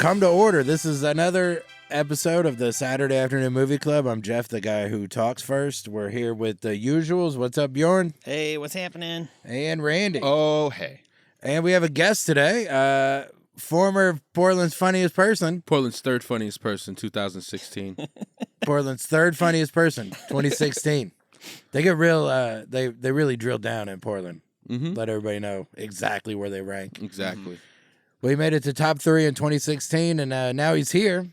Come to order. This is another episode of the Saturday Afternoon Movie Club. I'm Jeff, the guy who talks first. We're here with the usuals. What's up, Bjorn? Hey, what's happening? And Randy. Oh, hey. And we have a guest today, former Portland's funniest person. Portland's third funniest person, 2016. Portland's third funniest person, 2016. They get real, they really drill down in Portland. Mm-hmm. Let everybody know exactly where they rank. Exactly. Well, he made it to top 3 in 2016, and now he's here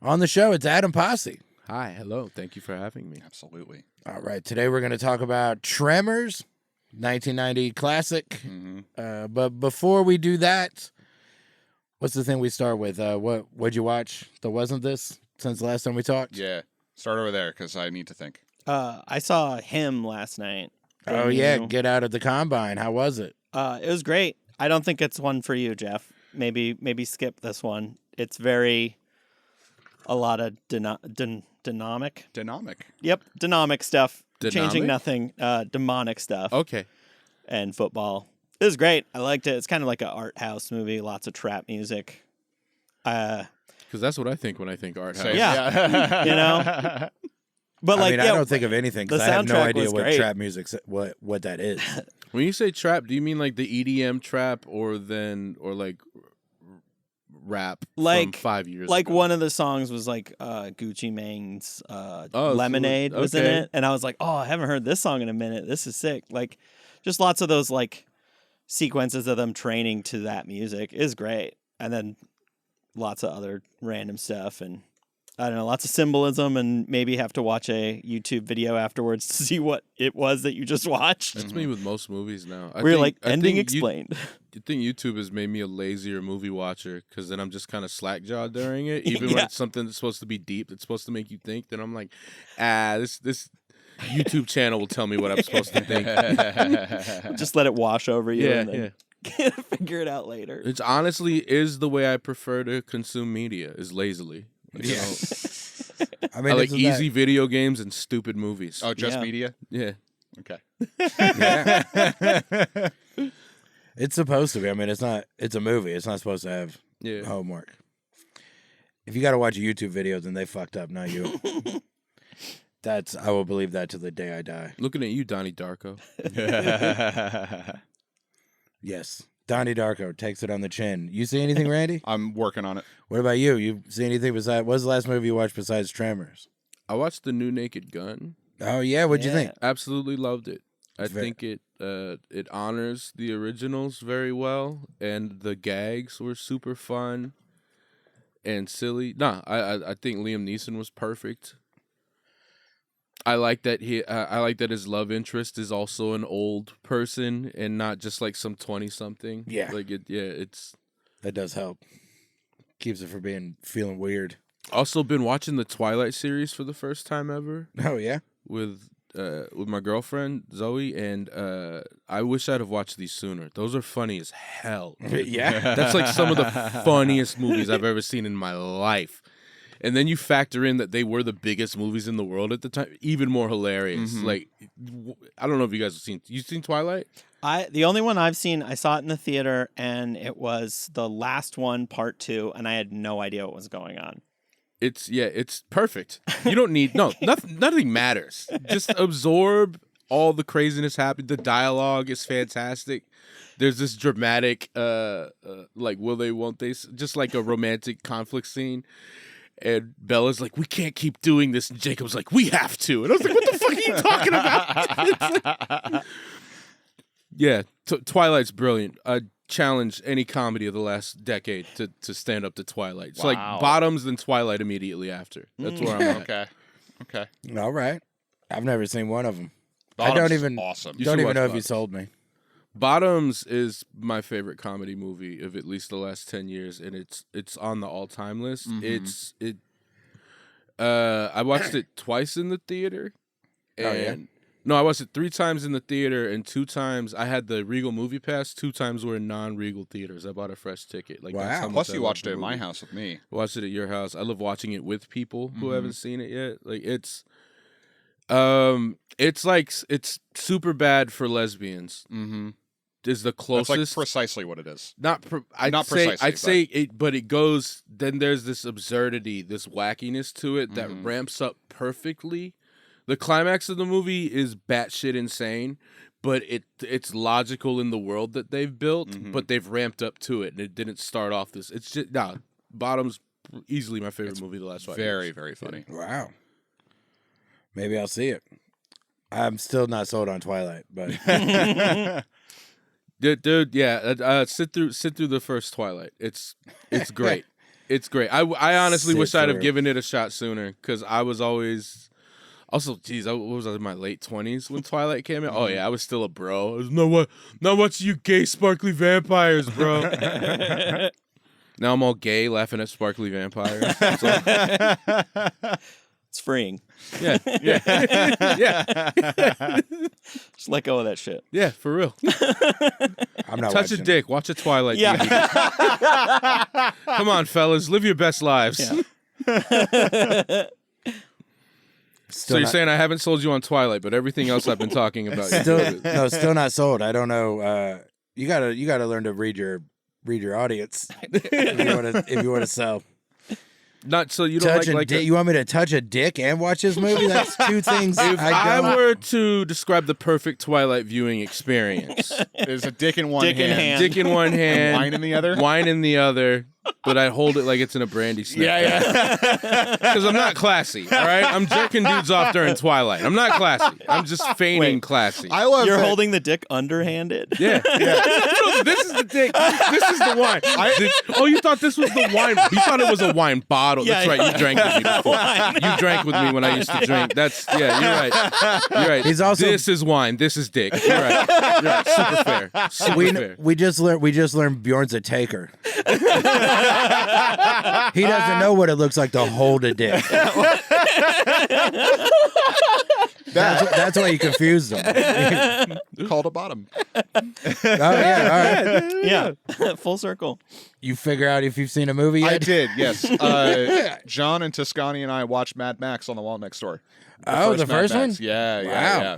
on the show. It's Adam Pasi. Hi, hello. Thank you for having me. Absolutely. All right, today we're going to talk about Tremors, 1990 classic. Mm-hmm. But before we do that, what's the thing we start with? What'd you watch that wasn't this since the last time we talked? Yeah. Start over there because I need to think. I saw him last night. Oh, yeah, Get Out at the Combine. How was it? It was great. I don't think it's one for you, Jeff. Maybe skip this one. It's a lot of dynamic. Dynamic. Yep, dynamic stuff. Dynamic? Changing nothing. Demonic stuff. Okay. And football. It was great. I liked it. It's kind of like an art house movie. Lots of trap music. Because that's what I think when I think art house. Yeah. You know? But I don't think of anything because the I have no soundtrack idea was what great. trap music, what that is. When you say trap, do you mean like the EDM trap or like rap from 5 years Like ago? one of the songs was like Gucci Mane's so Lemonade was in okay. it. And I was like, oh, I haven't heard this song in a minute. This is sick. Like just lots of those like sequences of them training to that music is great. And then lots of other random stuff and I don't know, lots of symbolism and maybe have to watch a YouTube video afterwards to see what it was that you just watched. That's me with most movies now. We're like, ending explained. You think YouTube has made me a lazier movie watcher because then I'm just kind of slack-jawed during it. Even when it's something that's supposed to be deep, that's supposed to make you think, then I'm like, this YouTube channel will tell me what I'm supposed to think. Just let it wash over you and then figure it out later. It's honestly is the way I prefer to consume media, is lazily. Like, Yeah. I like easy video games and stupid movies. Oh, just media? Yeah. Okay. Yeah. It's supposed to be. I mean, it's a movie. It's not supposed to have homework. If you got to watch a YouTube video, then they fucked up, not you. I will believe that to the day I die. Looking at you, Donnie Darko. Yes. Donnie Darko takes it on the chin. You see anything, Randy? I'm working on it. What about you? You see anything besides? What's the last movie you watched besides Tremors? I watched The New Naked Gun. Oh yeah, what'd you think? Absolutely loved it. I think it honors the originals very well, and the gags were super fun and silly. I think Liam Neeson was perfect. I like that his love interest is also an old person and not just like some 20-something. Yeah. That does help. Keeps it from feeling weird. Also been watching the Twilight series for the first time ever. Oh yeah? With my girlfriend Zoe, and I wish I'd have watched these sooner. Those are funny as hell. Yeah. That's like some of the funniest movies I've ever seen in my life. And then you factor in that they were the biggest movies in the world at the time, even more hilarious. Mm-hmm. Like, I don't know if you guys have seen. You seen Twilight? The only one I've seen, I saw it in the theater, and it was the last one, part 2, and I had no idea what was going on. It's perfect. You don't need nothing matters. Just absorb all the craziness happening. The dialogue is fantastic. There's this dramatic, like will they, won't they, just like a romantic conflict scene. And Bella's like, we can't keep doing this. And Jacob's like, we have to. And I was like, what the fuck are you talking about? Twilight's brilliant. I challenge any comedy of the last decade to stand up to Twilight. It's like Bottoms, then Twilight immediately after. That's where I'm at. Okay. All right. I've never seen one of them. Bottoms I don't even awesome. You don't should even watch know if you Bottoms. sold me. Bottoms is my favorite comedy movie of at least the last 10 years, and it's on the all-time list. Mm-hmm. I watched it twice in the theater. And No, I watched it 3 times in the theater, and 2 times I had the Regal Movie Pass. 2 times were in non-Regal theaters. I bought a fresh ticket. Like, wow. that's how much Plus, I you love watched the it at my movie. house with me. Watched it at your house. I love watching it with people who haven't seen it yet. Like, it's super bad for lesbians. Mm-hmm. is the That's closest. like precisely what it is. I'd Not say, precisely, I'd say it, but it goes. Then there's this absurdity, this wackiness to it that ramps up perfectly. The climax of the movie is batshit insane, but it's logical in the world that they've built. But they've ramped up to it, and it didn't start off this. It's just Bottom's easily my favorite movie of the last 5 years. Very, very funny. Wow. Maybe I'll see it. I'm still not sold on Twilight, but dude, yeah. Sit through the first Twilight. It's great. It's great. I honestly wish I'd have given it a shot sooner because I was always. Also, geez, what was I in my late 20s when Twilight came out? Oh yeah, I was still a bro. I was not much you gay sparkly vampires, bro. Now I'm all gay, laughing at sparkly vampires. It's freeing. Yeah, yeah. Just let go of that shit. Yeah, for real. I'm not Touch watching. a dick. Watch a Twilight. Yeah. DVD. Come on, fellas, live your best lives. Yeah. So you're saying I haven't sold you on Twilight, but everything else I've been talking about. Still not sold. I don't know. You gotta learn to read your audience if you want to sell. Not so you don't like you want me to touch a dick and watch this movie? That's two things. If I were to describe the perfect Twilight viewing experience, There's a dick in one hand. dick in one hand, Wine in the other? wine in the other, but I hold it like it's in a brandy snap. Yeah. Because I'm not classy, all right? I'm jerking dudes off during Twilight. I'm not classy. I'm just feigning classy. I love You're that. holding the dick underhanded. Yeah. No, this is the dick. This is the wine. You thought this was the wine. You thought it was a wine bottle. That's right. You drank with me before. You drank with me when I used to drink. You're right. You're right. He's also- This is wine. This is dick. You're right. You're right. Super fair. Super fair. We just learned Bjorn's a taker. He doesn't know what it looks like to hold a dick. That's why you confused him. Called a bottom. Oh yeah, all right. Yeah. Full circle. You figure out if you've seen a movie yet? I did, yes. John and Toscani and I watched Mad Max on the wall next door. The first Mad one? Max. Yeah, Wow. yeah.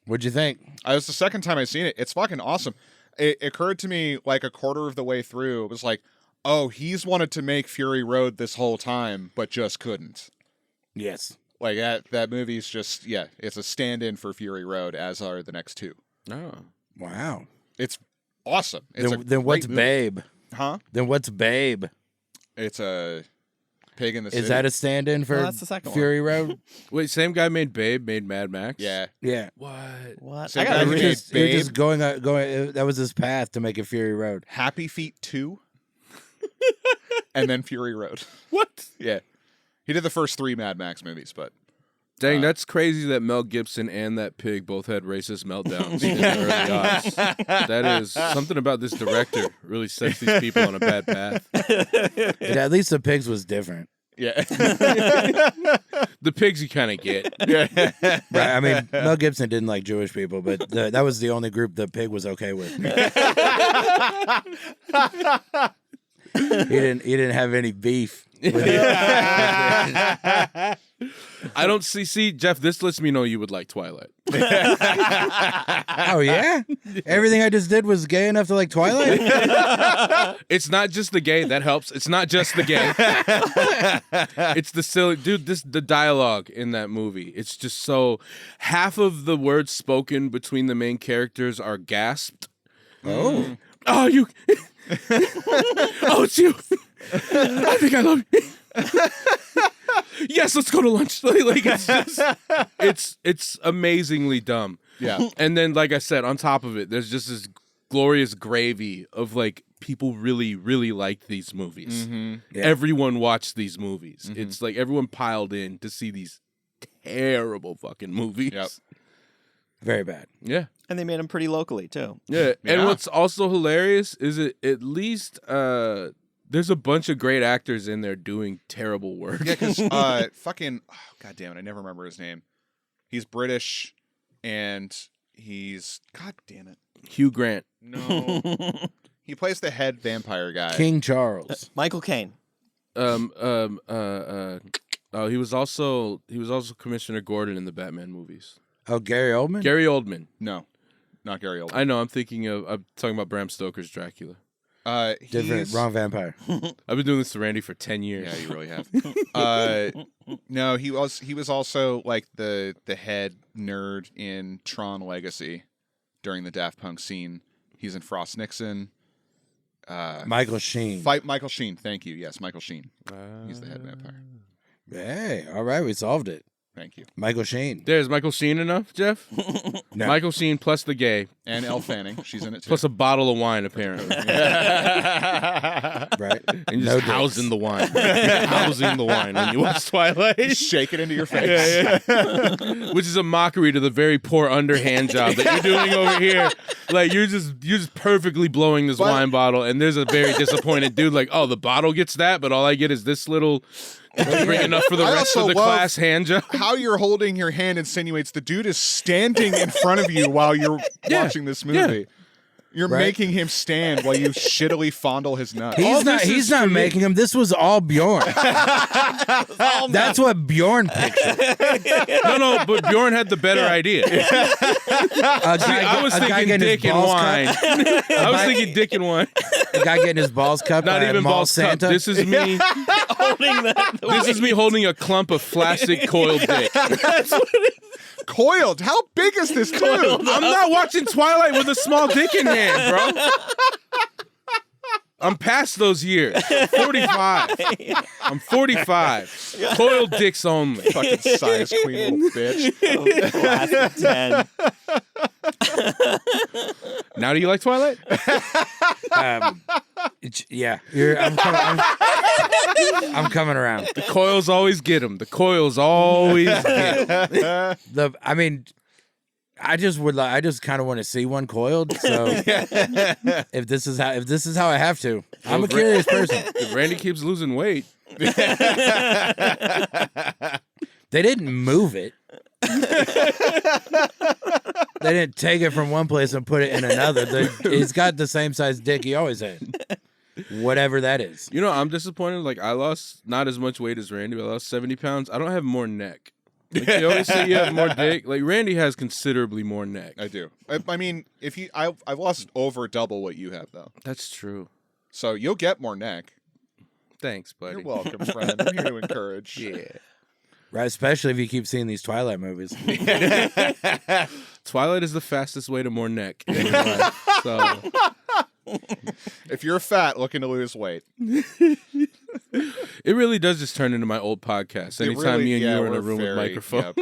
What'd you think? It was the second time I've seen it. It's fucking awesome. It occurred to me like a quarter of the way through. It was like, oh, he's wanted to make Fury Road this whole time, but just couldn't. Yes. Like that movie's just, it's a stand-in for Fury Road, as are the next two. Oh. Wow. It's awesome. It's Then what's Babe? Huh? Then what's Babe? It's a pig in the city. Is that a stand-in for that's the second Fury Road? Wait, same guy made Babe, made Mad Max? Yeah. Yeah. What? Same I gotta guy read who it. made He was just going. That was his path to make a Fury Road. Happy Feet 2. And then Fury Road. What? Yeah. He did the first 3 Mad Max movies, but Dang, that's crazy that Mel Gibson and that pig both had racist meltdowns in the early aughts. That is something about this director really sets these people on a bad path. At least the pigs was different. yeah. The pigs you kind of get. Yeah. Right. I mean, Mel Gibson didn't like Jewish people, but that was the only group the pig was okay with. He didn't have any beef. I don't see, Jeff, this lets me know you would like Twilight. Oh yeah, everything I just did was gay enough to like Twilight. It's not just the gay, that helps. It's not just the gay. It's the silly dude, the dialogue in that movie. It's just so half of the words spoken between the main characters are gasped. Oh. Oh, you oh, it's you. I think I love you. Yes, let's go to lunch. Like it's just, it's amazingly dumb. Yeah. And then, like I said, on top of it, there's just this glorious gravy of like people really, really like these movies. Mm-hmm. Yeah. Everyone watched these movies. Mm-hmm. It's like everyone piled in to see these terrible fucking movies. Yep. Very bad. Yeah. And they made them pretty locally too. Yeah. And Yeah. what's also hilarious is it at least there's a bunch of great actors in there doing terrible work. Yeah, because fucking, God damn it, I never remember his name. He's British, and he's, God damn it. Hugh Grant. No. He plays the head vampire guy. King Charles. Michael Caine. Oh, he was also Commissioner Gordon in the Batman movies. Oh, Gary Oldman. Gary Oldman. No. not Gary Oldman. I know. I'm talking about Bram Stoker's Dracula. Different, wrong vampire. I've been doing this to Randy for 10 years. Yeah, you really have. No, he was also like the head nerd in Tron Legacy during the Daft Punk scene. He's in Frost Nixon. Michael Sheen. Fight Michael Sheen. Thank you. Yes, Michael Sheen. He's the head vampire. Hey, all right, we solved it. Thank you. Michael Sheen. There's Michael Sheen enough, Jeff? No. Michael Sheen plus the gay. And Elle Fanning. She's in it too. Plus a bottle of wine, apparently. Right? And you're just housing the wine. You're housing the wine when you watch Twilight. Shake it into your face. Which is a mockery to the very poor underhand job that you're doing over here. Like you're just perfectly blowing this wine bottle, and there's a very disappointed dude like, oh, the bottle gets that, but all I get is this little bring enough for the rest of the class hand job. How you're holding your hand insinuates the dude is standing in front of you while you're watching this movie. Yeah. You're making him stand while you shittily fondle his nuts. He's not making him. This was all Bjorn. That's what Bjorn pictured. No, but Bjorn had the better idea. I was thinking dick and wine. I was thinking dick and wine. The guy getting his balls cupped. Not by even Mall balls Santa. cupped. This is me Holding that. This is me holding a clump of flaccid coiled dick. That's what it is. Coiled? How big is this dude? I'm not watching Twilight with a small dick in hand, bro. I'm past those years. 45. I'm 45. Coiled dicks only. Fucking size queen little bitch. Classic 10. Now do you like Twilight? Yeah, I'm coming around. The coils always get them. The coils always get them. I just kind of want to see one coiled. So if this is how I have to, I'm a curious person. If Randy keeps losing weight, They didn't move it. They didn't take it from one place and put it in another. He's got the same size dick he always had. Whatever that is. you know, I'm disappointed. Like, I lost not as much weight as Randy, but I lost 70 pounds. I don't have more neck. Like, they always say you have more dick. Like, Randy has considerably more neck. I do. I mean, I've lost over double what you have, though. That's true. So you'll get more neck. Thanks, buddy. You're welcome, friend. I'm here to encourage. Yeah. Right, especially if you keep seeing these Twilight movies. Twilight is the fastest way to more neck in your life. So, If you're fat looking to lose weight, it really does just turn into my old podcast. Anytime really- me and yeah, you are in a we're room with very- microphones.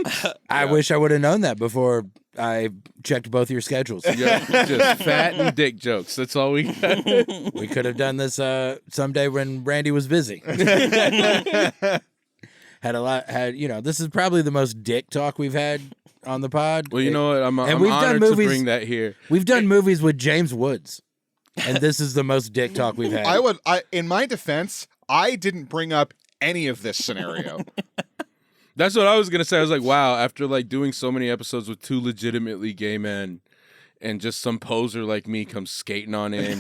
I wish I would have known that before I checked both your schedules. Yeah, just fat and dick jokes. That's all we got. We could have done this someday when Randy was busy. This is probably the most dick talk we've had on the pod. Well, you know what? I'm we've done honored movies- to bring that here. We've done movies with James Woods, and this is the most dick talk we've had. in my defense, I didn't bring up any of this scenario. That's what I was gonna say. I was like, wow, after like doing so many episodes with two legitimately gay men, and just some poser like me comes skating on in.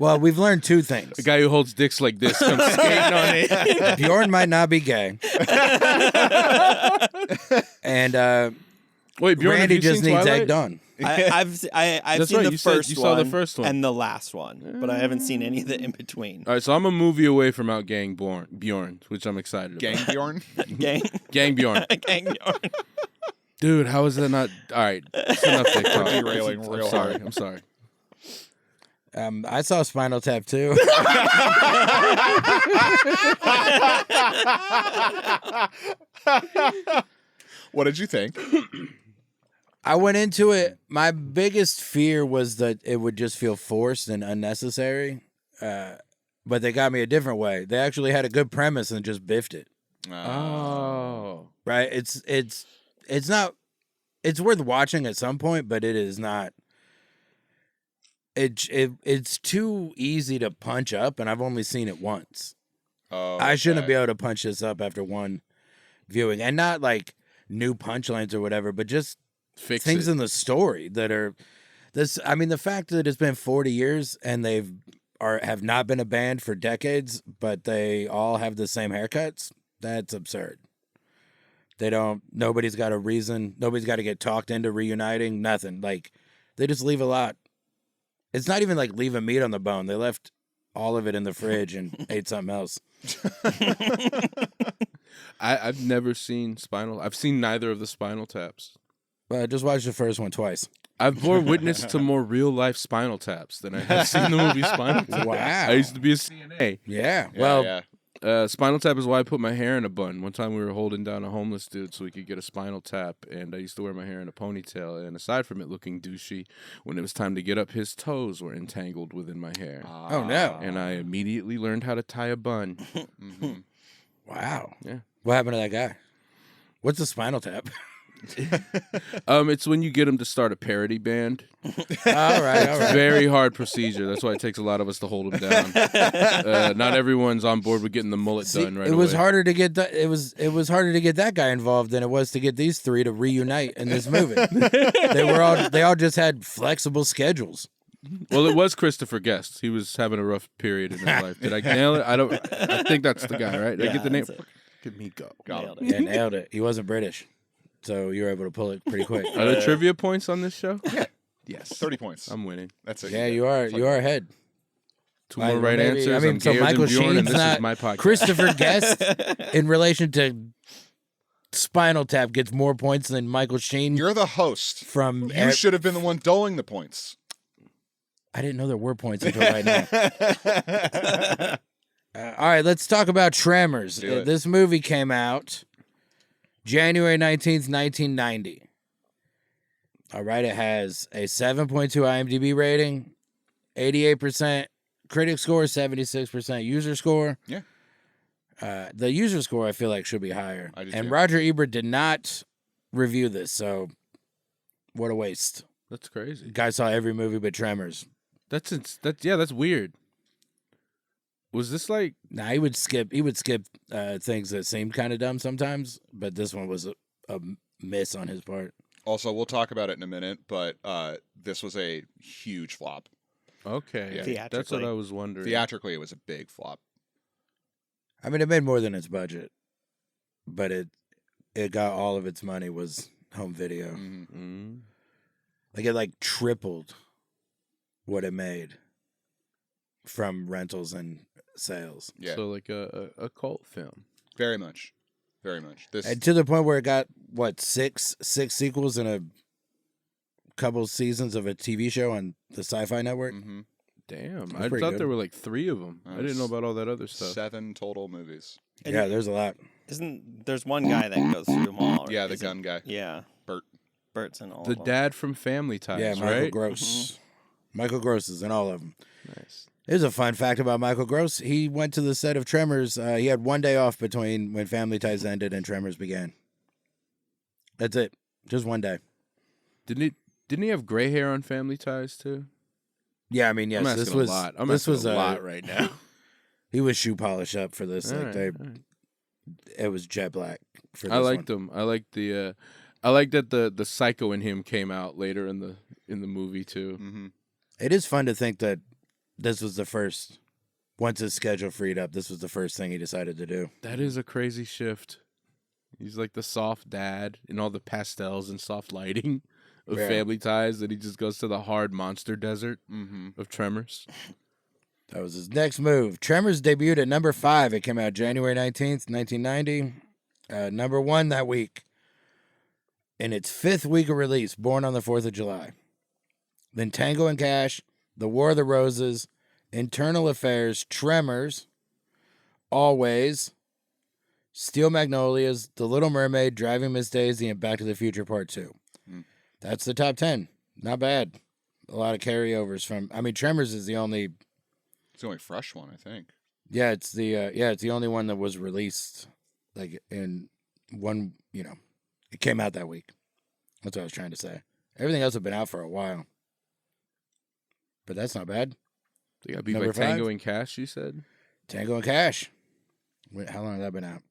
Well, we've learned two things. The guy who holds dicks like this comes skating on in. Bjorn might not be gay, and Wait, Bjorn, Randy have you just seen needs Twilight? egged on. I've That's seen right, the you said first you one saw the first one. and the last one, but I haven't seen any of the in between. All right, so I'm a movie away from outgang Bjorn, which I'm excited Gang about. Bjorn? Gang, Gang Bjorn. gang Bjorn. Dude, how is that not? All right, it's enough dick talk. derailing real hard. I'm sorry. I saw Spinal Tap too. What did you think? I went into it. My biggest fear was that it would just feel forced and unnecessary. But they got me a different way. They actually had a good premise and just biffed it. Oh. Right? It's not. It's worth watching at some point, but it is not. It's too easy to punch up, and I've only seen it once. Oh, I shouldn't okay. be able to punch this up after one viewing, and not like new punchlines or whatever, but just Fix things it. in the story that are this. I mean, the fact that it's been 40 years and have not been a band for decades, but they all have the same haircuts. That's absurd. Nobody's got a reason. Nobody's got to get talked into reuniting. Nothing. Like, they just leave a lot. It's not even like leaving meat on the bone. They left all of it in the fridge and ate something else. I've never seen Spinal. I've seen neither of the Spinal Taps. Just watch the first one twice. I've bore witness to more real life Spinal Taps than I have seen the movie Spinal Tap. Wow. I used to be a CNA. Yeah. Yeah, Well, yeah. Spinal Tap is why I put my hair in a bun. One time we were holding down a homeless dude so we could get a Spinal Tap, and I used to wear my hair in a ponytail. And aside from it looking douchey, when it was time to get up, his toes were entangled within my hair. Oh, no. And I immediately learned how to tie a bun. Mhm. Wow. Yeah. What happened to that guy? What's a Spinal Tap? It's when you get him to start a parody band. All right. Very hard procedure. That's why it takes a lot of us to hold him down. Not everyone's on board with getting the mullet done right It was away. harder to get it was harder to get that guy involved than it was to get these three to reunite in this movie. They all just had flexible schedules. Well, it was Christopher Guest. He was having a rough period in his life. Did I nail it? I think that's the guy, right? Did I get the name? that's it. Give me go. Nailed it. Yeah, nailed it. He wasn't British, so you were able to pull it pretty quick. Are there trivia points on this show? Yeah. Yes. 30 points. I'm winning. That's it. Yeah, you are. You are ahead. Two more right Maybe- answers. I mean, I'm so gayer Michael than Bjorn, and Sheen's this not is my podcast. Christopher Guest in relation to Spinal Tap gets more points than Michael Sheen You're the host. from. You should have been the one doling the points. I didn't know there were points until right now. All right, let's talk about Tremors. Do it. This movie came out January 19th, 1990. All right, it has a 7.2 IMDb rating, 88% critic score, 76% user score. Yeah. The user score I feel like should be higher. I do And too. Roger Ebert did not review this, so what a waste. That's crazy. Guy saw every movie but Tremors. That's weird. Was this like Nah, he would skip things that seemed kind of dumb sometimes, but this one was a miss on his part. Also, we'll talk about it in a minute, but this was a huge flop. okay? Yeah. That's what Theatrically. I was wondering. Theatrically, it was a big flop. I mean, it made more than its budget, but it got all of its money was home video. Mhm. Mm. Like it tripled what it made from rentals and sales. Yeah, So like a cult film. very much. Very much. This And to the point where it got six sequels and a couple seasons of a TV show on the Sci-Fi Network. Mhm. Damn, That's I pretty thought good. there were like 3 of them. I didn't know about all that other stuff. 7 total movies. And Yeah, there's a lot. there's one guy that goes through them all? Yeah, the isn't- gun guy. Yeah, Bert. Bert's in all The of them. dad from Family Ties, Yeah, Michael right? Gross. Michael Gross is in all of them. Nice. Here's a fun fact about Michael Gross. He went to the set of Tremors. He had one day off between when Family Ties ended and Tremors began. That's it. Just one day. Didn't he have gray hair on Family Ties too? Yeah, I mean, yes. I'm asking This was a lot. I'm this asking was a lot right now. He was shoe polish up for this. All Like right, they, all right. it was jet black for this I liked one. him. I liked the. I like that the psycho in him came out later in the movie too. Mm-hmm. It is fun to think that this was the first. Once his schedule freed up, this was the first thing he decided to do. That is a crazy shift. He's like the soft dad in all the pastels and soft lighting of Yeah. Family Ties, and he just goes to the hard monster desert Mm-hmm. of Tremors. That was his next move. Tremors debuted at number 5. It came out January 19th, 1990. Number 1 that week. In its 5th week of release, born on the 4th of July. Then Tango and Cash, The War of the Roses, Internal Affairs, Tremors, Always, Steel Magnolias, The Little Mermaid, Driving Miss Daisy, and Back to the Future Part 2. Mm. That's the top 10. Not bad. A lot of carryovers from... I mean, Tremors is the only... It's the only fresh one, I think. Yeah, it's the only one that was released like in one, it came out that week. That's what I was trying to say. Everything else had been out for a while. But that's not bad. They got beat by Number 5? Tango and Cash, you said? Tango and Cash. Wait, how long had that been out?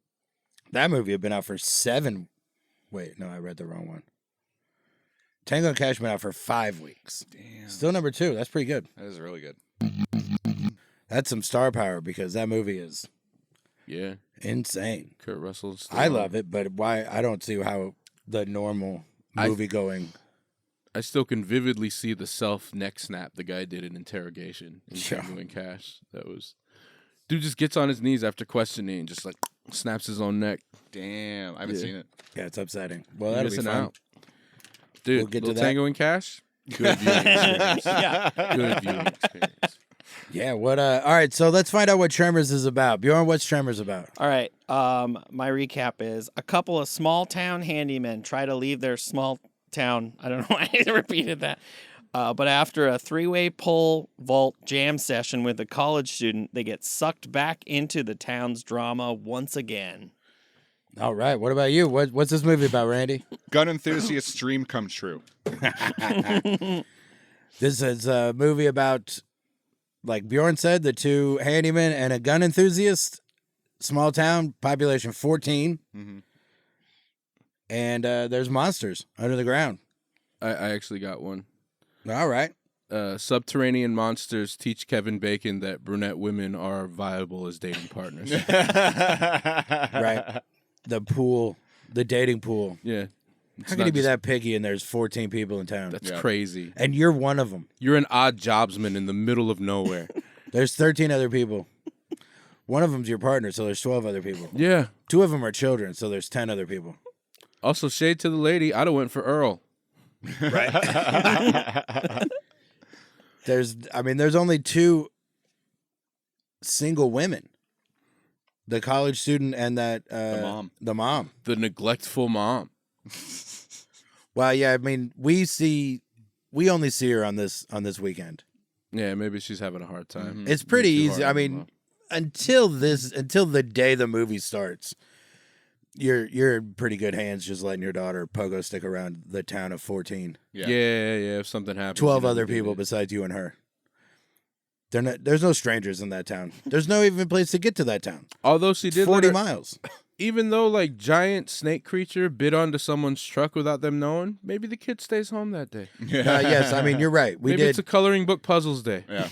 That movie had been out for 7. Wait, no, I read the wrong one. Tango and Cash been out for 5 weeks. Damn. Still number 2. That's pretty good. That is really good. That's some star power because that movie is Yeah. Insane. Kurt Russell's. I love it, but why? I don't see how the normal movie going. I still can vividly see the self neck snap the guy did in Interrogation in Tango and Cash. That was dude just gets on his knees after questioning and just like snaps his own neck. Damn, I haven't seen it. Yeah, it's upsetting. Well, that'll be fun. Out. Dude, we'll get to that. Tango and Cash. Good viewing experience. Yeah. Good viewing experience. Yeah. What? All right. So let's find out what Tremors is about. Bjorn, what's Tremors about? All right. My recap is a couple of small town handymen try to leave their small town. I don't know why I repeated that. But after a 3-way pole vault jam session with a college student, they get sucked back into the town's drama once again. All right. What about you? What's this movie about, Randy? Gun enthusiast's dream come true. This is a movie about, like Bjorn said, the two handymen and a gun enthusiast. Small town, population 14. Mm-hmm. And there's monsters under the ground. I actually got one. All right. Subterranean monsters teach Kevin Bacon that brunette women are viable as dating partners. Right. The pool, the dating pool. Yeah. How can he be that picky and there's 14 people in town? That's crazy. And you're one of them. You're an odd jobsman in the middle of nowhere. There's 13 other people. One of them's your partner, so there's 12 other people. Yeah. 2 of them are children, so there's 10 other people. Also, shade to the lady. I'd have went for Earl. Right. There's only 2 single women. The college student and that the mom. The neglectful mom. Well, yeah, I mean, we only see her on this weekend. Yeah, maybe she's having a hard time. Mm-hmm. It's pretty easy. I mean, until the day the movie starts, you're in pretty good hands just letting your daughter pogo stick around the town of 14. Yeah. If something happens, 12 other people besides you and her. There's no strangers in that town. There's no even place to get to that town. Although she did 40 miles. Even though like giant snake creature bit onto someone's truck without them knowing, maybe the kid stays home that day. Yes, I mean, you're right. Maybe it's a coloring book puzzles day. Yeah.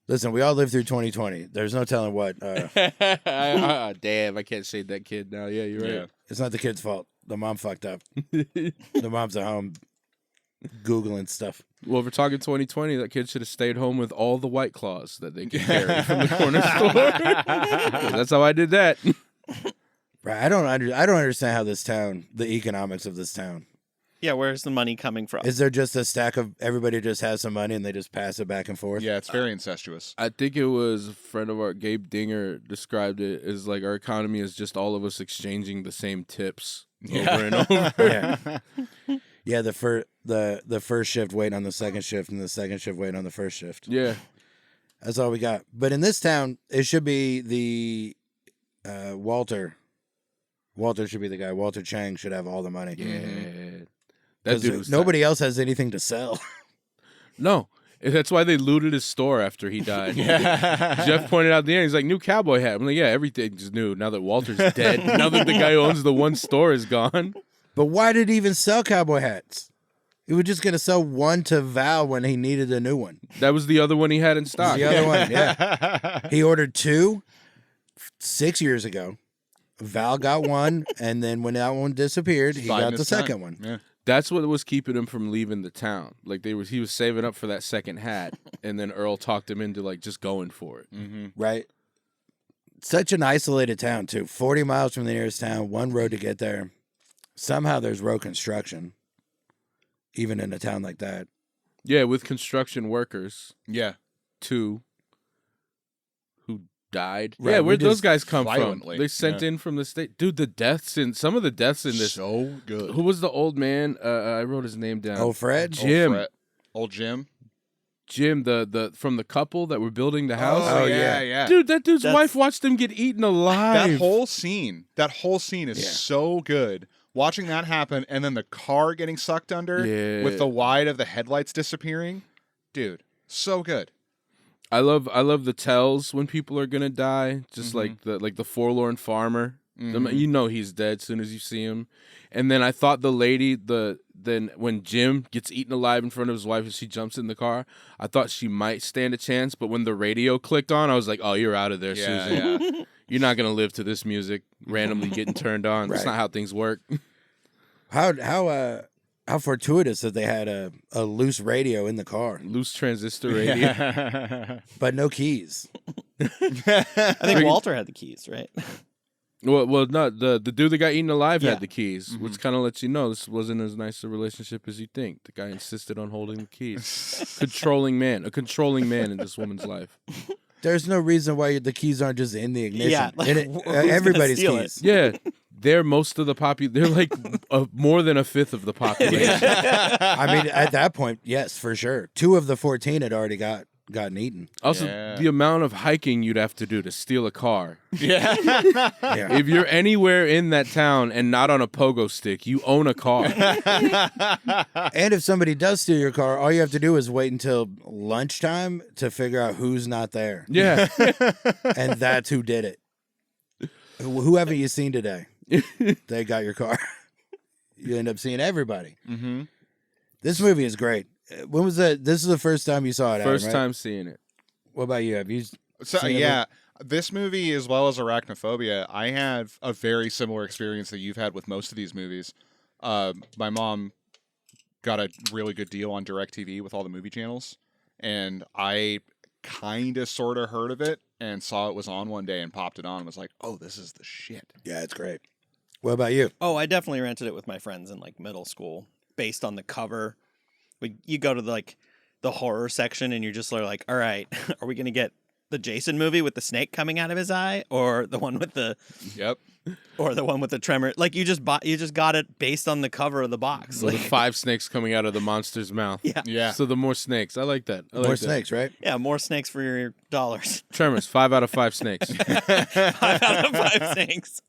Listen, we all lived through 2020. There's no telling what. Damn, I can't shade that kid now. Yeah, you're right. Yeah. It's not the kid's fault. The mom fucked up. The mom's at home Googling stuff. Well, if we're talking 2020, that kid should have stayed home with all the White Claws that they could carry from the corner store. That's how I did that. Right. I don't understand how the economics of this town. Yeah, where's the money coming from? Is there just a stack of everybody just has some money and they just pass it back and forth? Yeah, it's very incestuous. I think it was a friend of ours, Gabe Dinger, described it as like our economy is just all of us exchanging the same tips over and over. Yeah. Yeah, the first shift waiting on the second shift and the second shift waiting on the first shift. Yeah. That's all we got. But in this town, it should be the Walter. Walter should be the guy. Walter Chang should have all the money. Yeah. That dude was nobody else has anything to sell. No. That's why they looted his store after he died. Jeff pointed out at the end, he's like, new cowboy hat. I'm like, yeah, everything's new now that Walter's dead. Now that the guy who owns the one store is gone. But why did he even sell cowboy hats? He was just going to sell one to Val when he needed a new one. That was the other one he had in stock. The other one, yeah. He ordered 2 6 years ago. Val got one, and then when that one disappeared, he got the second one. Yeah. That's what was keeping him from leaving the town. Like he was saving up for that second hat, and then Earl talked him into like just going for it. Mm-hmm. Right. Such an isolated town too. 40 miles from the nearest town, one road to get there. Somehow there's road construction, even in a town like that. Yeah, with construction workers. Yeah. 2 who died. Right, yeah, we where'd those just guys come from? violently, They sent in from the state. Dude, some of the deaths in this. So good. Who was the old man? I wrote his name down. Oh, Fred? Jim. Old Jim. Jim, the from the couple that were building the house. Oh, yeah. Dude, that dude's wife watched him get eaten alive. That whole scene is so good. Watching that happen and then the car getting sucked under with the wide of the headlights disappearing. Dude, so good. I love the tells when people are gonna die. Just like the forlorn farmer. You know he's dead as soon as you see him. And then I thought the lady, then when Jim gets eaten alive in front of his wife and she jumps in the car, I thought she might stand a chance. But when the radio clicked on, I was like, "Oh, you're out of there, Susan. Yeah. You're not gonna live to this music randomly getting turned on. That's Right. not how things work. How fortuitous that they had a loose radio in the car, Loose transistor radio. but no keys. I think Walter had the keys, right? Well, not the dude that got eaten alive Yeah. had the keys, which kind of lets you know this wasn't as nice a relationship as you think. The guy insisted on holding the keys. A controlling man in this woman's life. There's no reason why the keys aren't just in the ignition. Yeah, like, In who's gonna everybody's steal it? keys. Yeah, they're most of the They're like more than a fifth of the population. I mean, at that point, yes, for sure. 2 of the 14 had already gotten eaten. Also, the amount of hiking you'd have to do to steal a car. Yeah. Yeah. If you're anywhere in that town and not on a pogo stick, you own a car. And if somebody does steal your car, all you have to do is wait until lunchtime to figure out who's not there. Yeah. And that's who did it. Who haven't you seen today? They got your car. You end up seeing everybody. Mm-hmm. This movie is great. When was that? This is the first time you saw it, Adam, First right? time seeing it. What about you? Have you So seen it? yeah, this movie as well as Arachnophobia, I have a very similar experience that you've had with most of these movies. My mom got a really good deal on DirecTV with all the movie channels, and I kind of sort of heard of it and saw it was on one day and popped it on and was like, "Oh, this is the shit." Yeah, it's great. What about you? Oh, I definitely rented it with my friends in like middle school based on the cover. You go to the horror section and you're just like, all right, are we going to get the Jason movie with the snake coming out of his eye or the one with the Yep. or the one with the tremor? Like you just got it based on the cover of the box. So Like, the 5 snakes coming out of the monster's mouth. yeah. Yeah. So the more snakes. I like that. I like More that. snakes, right? Yeah, more snakes for your dollars. Tremors, 5 out of 5 snakes. 5 out of 5 snakes.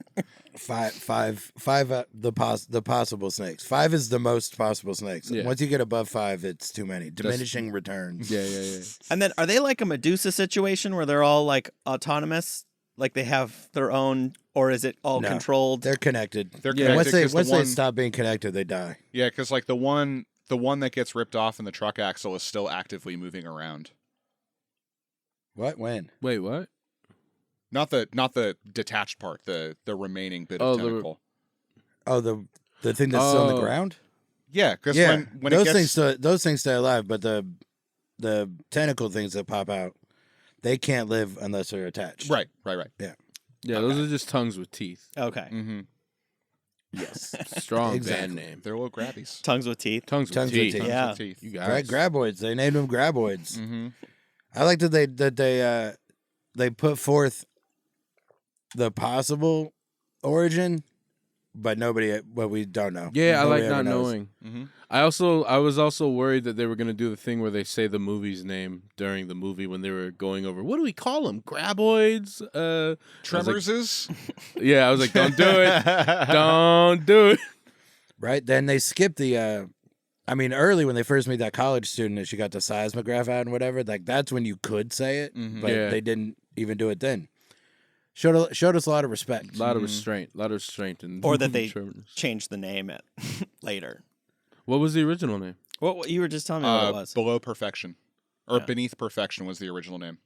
Five. The possible snakes. 5 is the most possible snakes. Yeah. Once you get above 5, it's too many. Diminishing returns. Yeah. And then are they like a Medusa situation where they're all like autonomous? Like they have their own, or is it all No. controlled? They're connected. They're Yeah. connected. Once 'cause they stop being connected, they die. Yeah, because like the one that gets ripped off in the truck axle is still actively moving around. What? When? Wait, what? Not the detached part, the remaining bit Oh, of the- tentacle. Oh, the thing that's still on the Oh. ground. Yeah, because Yeah, when those it gets things stay alive, but the tentacle things that pop out, they can't live unless they're attached. right. Yeah, those are just tongues with teeth. Okay. Mm-hmm. Yes. Strong Exactly. band name. They're little grabbies. Tongues with teeth. Tongues Tongues with with teeth. teeth. Yeah. With teeth. You guys. Graboids. They named them graboids. Mm-hmm. I like that they put forth the possible origin, but we don't know. Yeah, I Nobody like ever not knows. knowing. Mm-hmm. I was also worried that they were going to do the thing where they say the movie's name during the movie when they were going over, what do we call them? Graboids? Tremors is Yeah, I was like, don't do it. Don't do it. Right? Then they skipped the early when they first made that college student and she got the seismograph out and whatever, like that's when you could say it, Mhm. but Yeah. they didn't even do it then. Showed us a lot of respect. A lot of restraint. And Or that they Tremors. changed the name later. What was the original name? What you were just telling me what it was. Below Perfection, or Yeah. Beneath Perfection was the original name.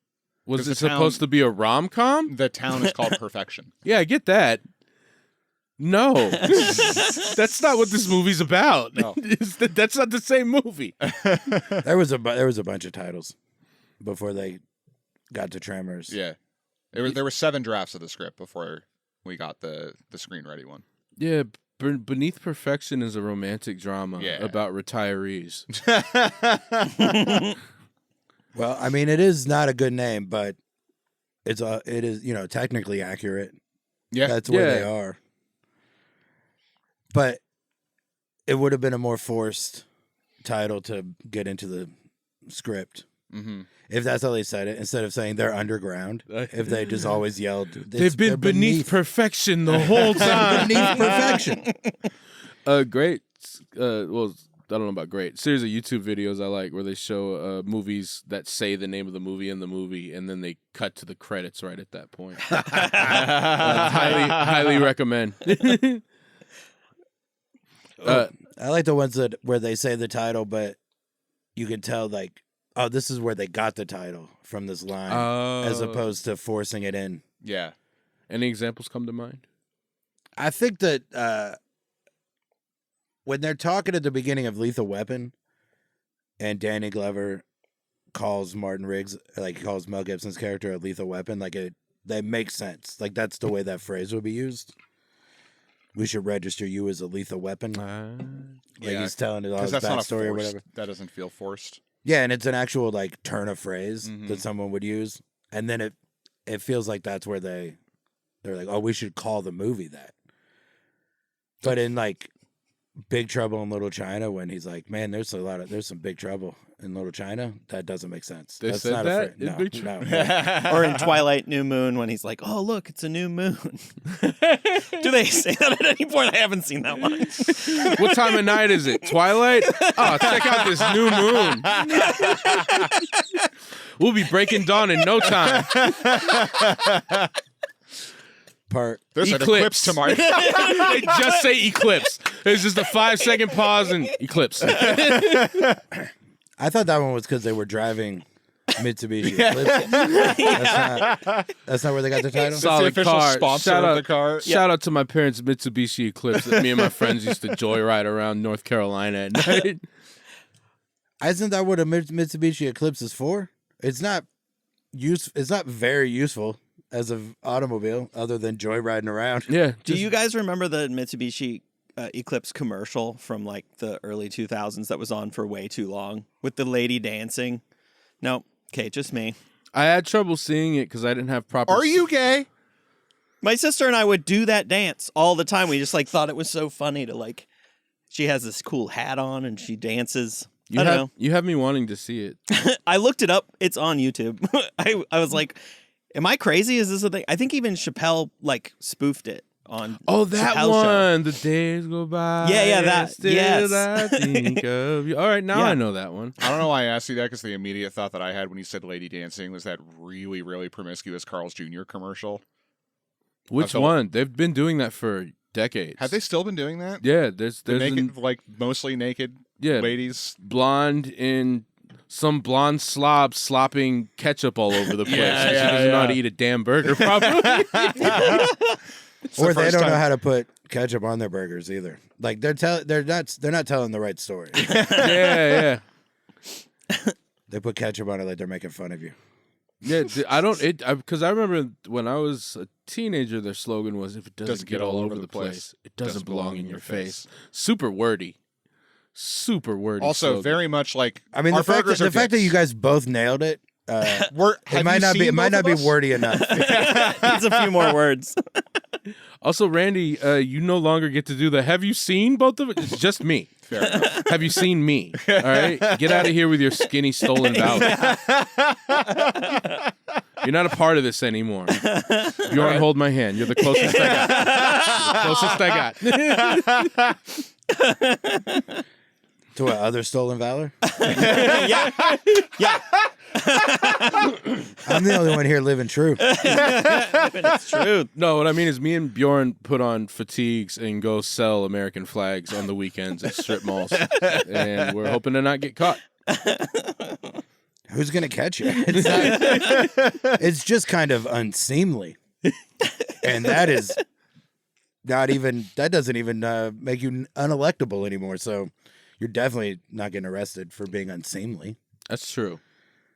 Was 'Cause it the town- supposed to be a rom-com? The town is called Perfection. Yeah, I get that. No. That's not what this movie's about. No. That's not the same movie. There was a bunch of titles before they got to Tremors. Yeah, there were 7 drafts of the script before we got the screen ready one. Yeah, Beneath Perfection is a romantic drama Yeah. about retirees. Well, I mean, it is not a good name, but it is technically accurate. Yeah, That's where they Yeah. are. But it would have been a more forced title to get into the script mm-hmm. if that's how they said it, instead of saying they're underground. If they just always yelled, They've been they're beneath perfection the whole time. beneath perfection. Great. Well, I don't know about great. Series of YouTube videos I like where they show movies that say the name of the movie in the movie, and then they cut to the credits right at that point. Highly recommend. I like the ones where they say the title, but you can tell like, oh, this is where they got the title from this line, as opposed to forcing it in. Yeah, Any examples come to mind? I think that when they're talking at the beginning of Lethal Weapon, and Danny Glover calls Martin Riggs, like calls Mel Gibson's character a lethal weapon, like that makes sense. Like that's the way that phrase would be used. We should register you as a lethal weapon. Like he's telling it all his backstory or whatever. That doesn't feel forced. Yeah, and it's an actual like turn of phrase that someone would use, and then it feels like that's where they're like, oh, we should call the movie that. But in like Big Trouble in Little China, when he's like, man, there's some big trouble in Little China, that doesn't make sense. They That's said not that? No. Or in Twilight New Moon when he's like, oh, look, it's a new moon. Do they say that at any point? I haven't seen that one. What time of night is it? Twilight? Oh, check out this new moon. We'll be breaking dawn in no time. There's an eclipse tomorrow. They just say eclipse. There's just a 5-second pause and eclipse. I thought that one was because they were driving Mitsubishi Eclipse. That's not where they got the title? Solid the official car. sponsor Shout of out, the car. Shout out to my parents' Mitsubishi Eclipse that me and my friends used to joyride around North Carolina at night. Isn't that what a Mitsubishi Eclipse is for? It's not very useful as an automobile, other than joyriding around. Yeah. Do you guys remember the Mitsubishi Eclipse commercial from like the early 2000s that was on for way too long with the lady dancing? No. Okay, just me. I had trouble seeing it because I didn't have proper... Are you gay? My sister and I would do that dance all the time. We just like thought it was so funny to like, she has this cool hat on and she dances. I don't know. You have me wanting to see it. I looked it up. It's on YouTube. I was like, am I crazy? Is this a thing? I think even Chappelle like spoofed it on. Oh, that Chappelle one. Show. The days go by. Yeah, that. Still Yes. I think of you. All right, now I know that one. I don't know why I asked you that, because the immediate thought that I had when you said lady dancing was that really, really promiscuous Carl's Jr. commercial. Which one? They've been doing that for decades. Have they still been doing that? Yeah, there's naked, like mostly naked ladies, blonde in some blonde slob slopping ketchup all over the place. She doesn't know how to eat a damn burger properly. Or they don't know how to put ketchup on their burgers either. Like they're not telling the right story. Yeah. They put ketchup on it like they're making fun of you. Yeah, because I remember when I was a teenager, their slogan was, if it doesn't get all over the place, it doesn't belong in your face. Super wordy. Also, slogan. very much like, I mean, the fact that you guys both nailed it, it might not be wordy enough. It's a few more words. Also, Randy, you no longer get to do the have you seen both of it? It's just me. Fair enough. Have you seen me? All right? Get out of here with your skinny stolen valor. You're not a part of this anymore. Bjorn, hold my hand. You're the closest I got. To what, other stolen valor? Yeah. I'm the only one here living true. It's true. No, what I mean is me and Bjorn put on fatigues and go sell American flags on the weekends at strip malls. And we're hoping to not get caught. Who's going to catch you? It's just kind of unseemly. And that doesn't even make you unelectable anymore. So you're definitely not getting arrested for being unseemly. That's true.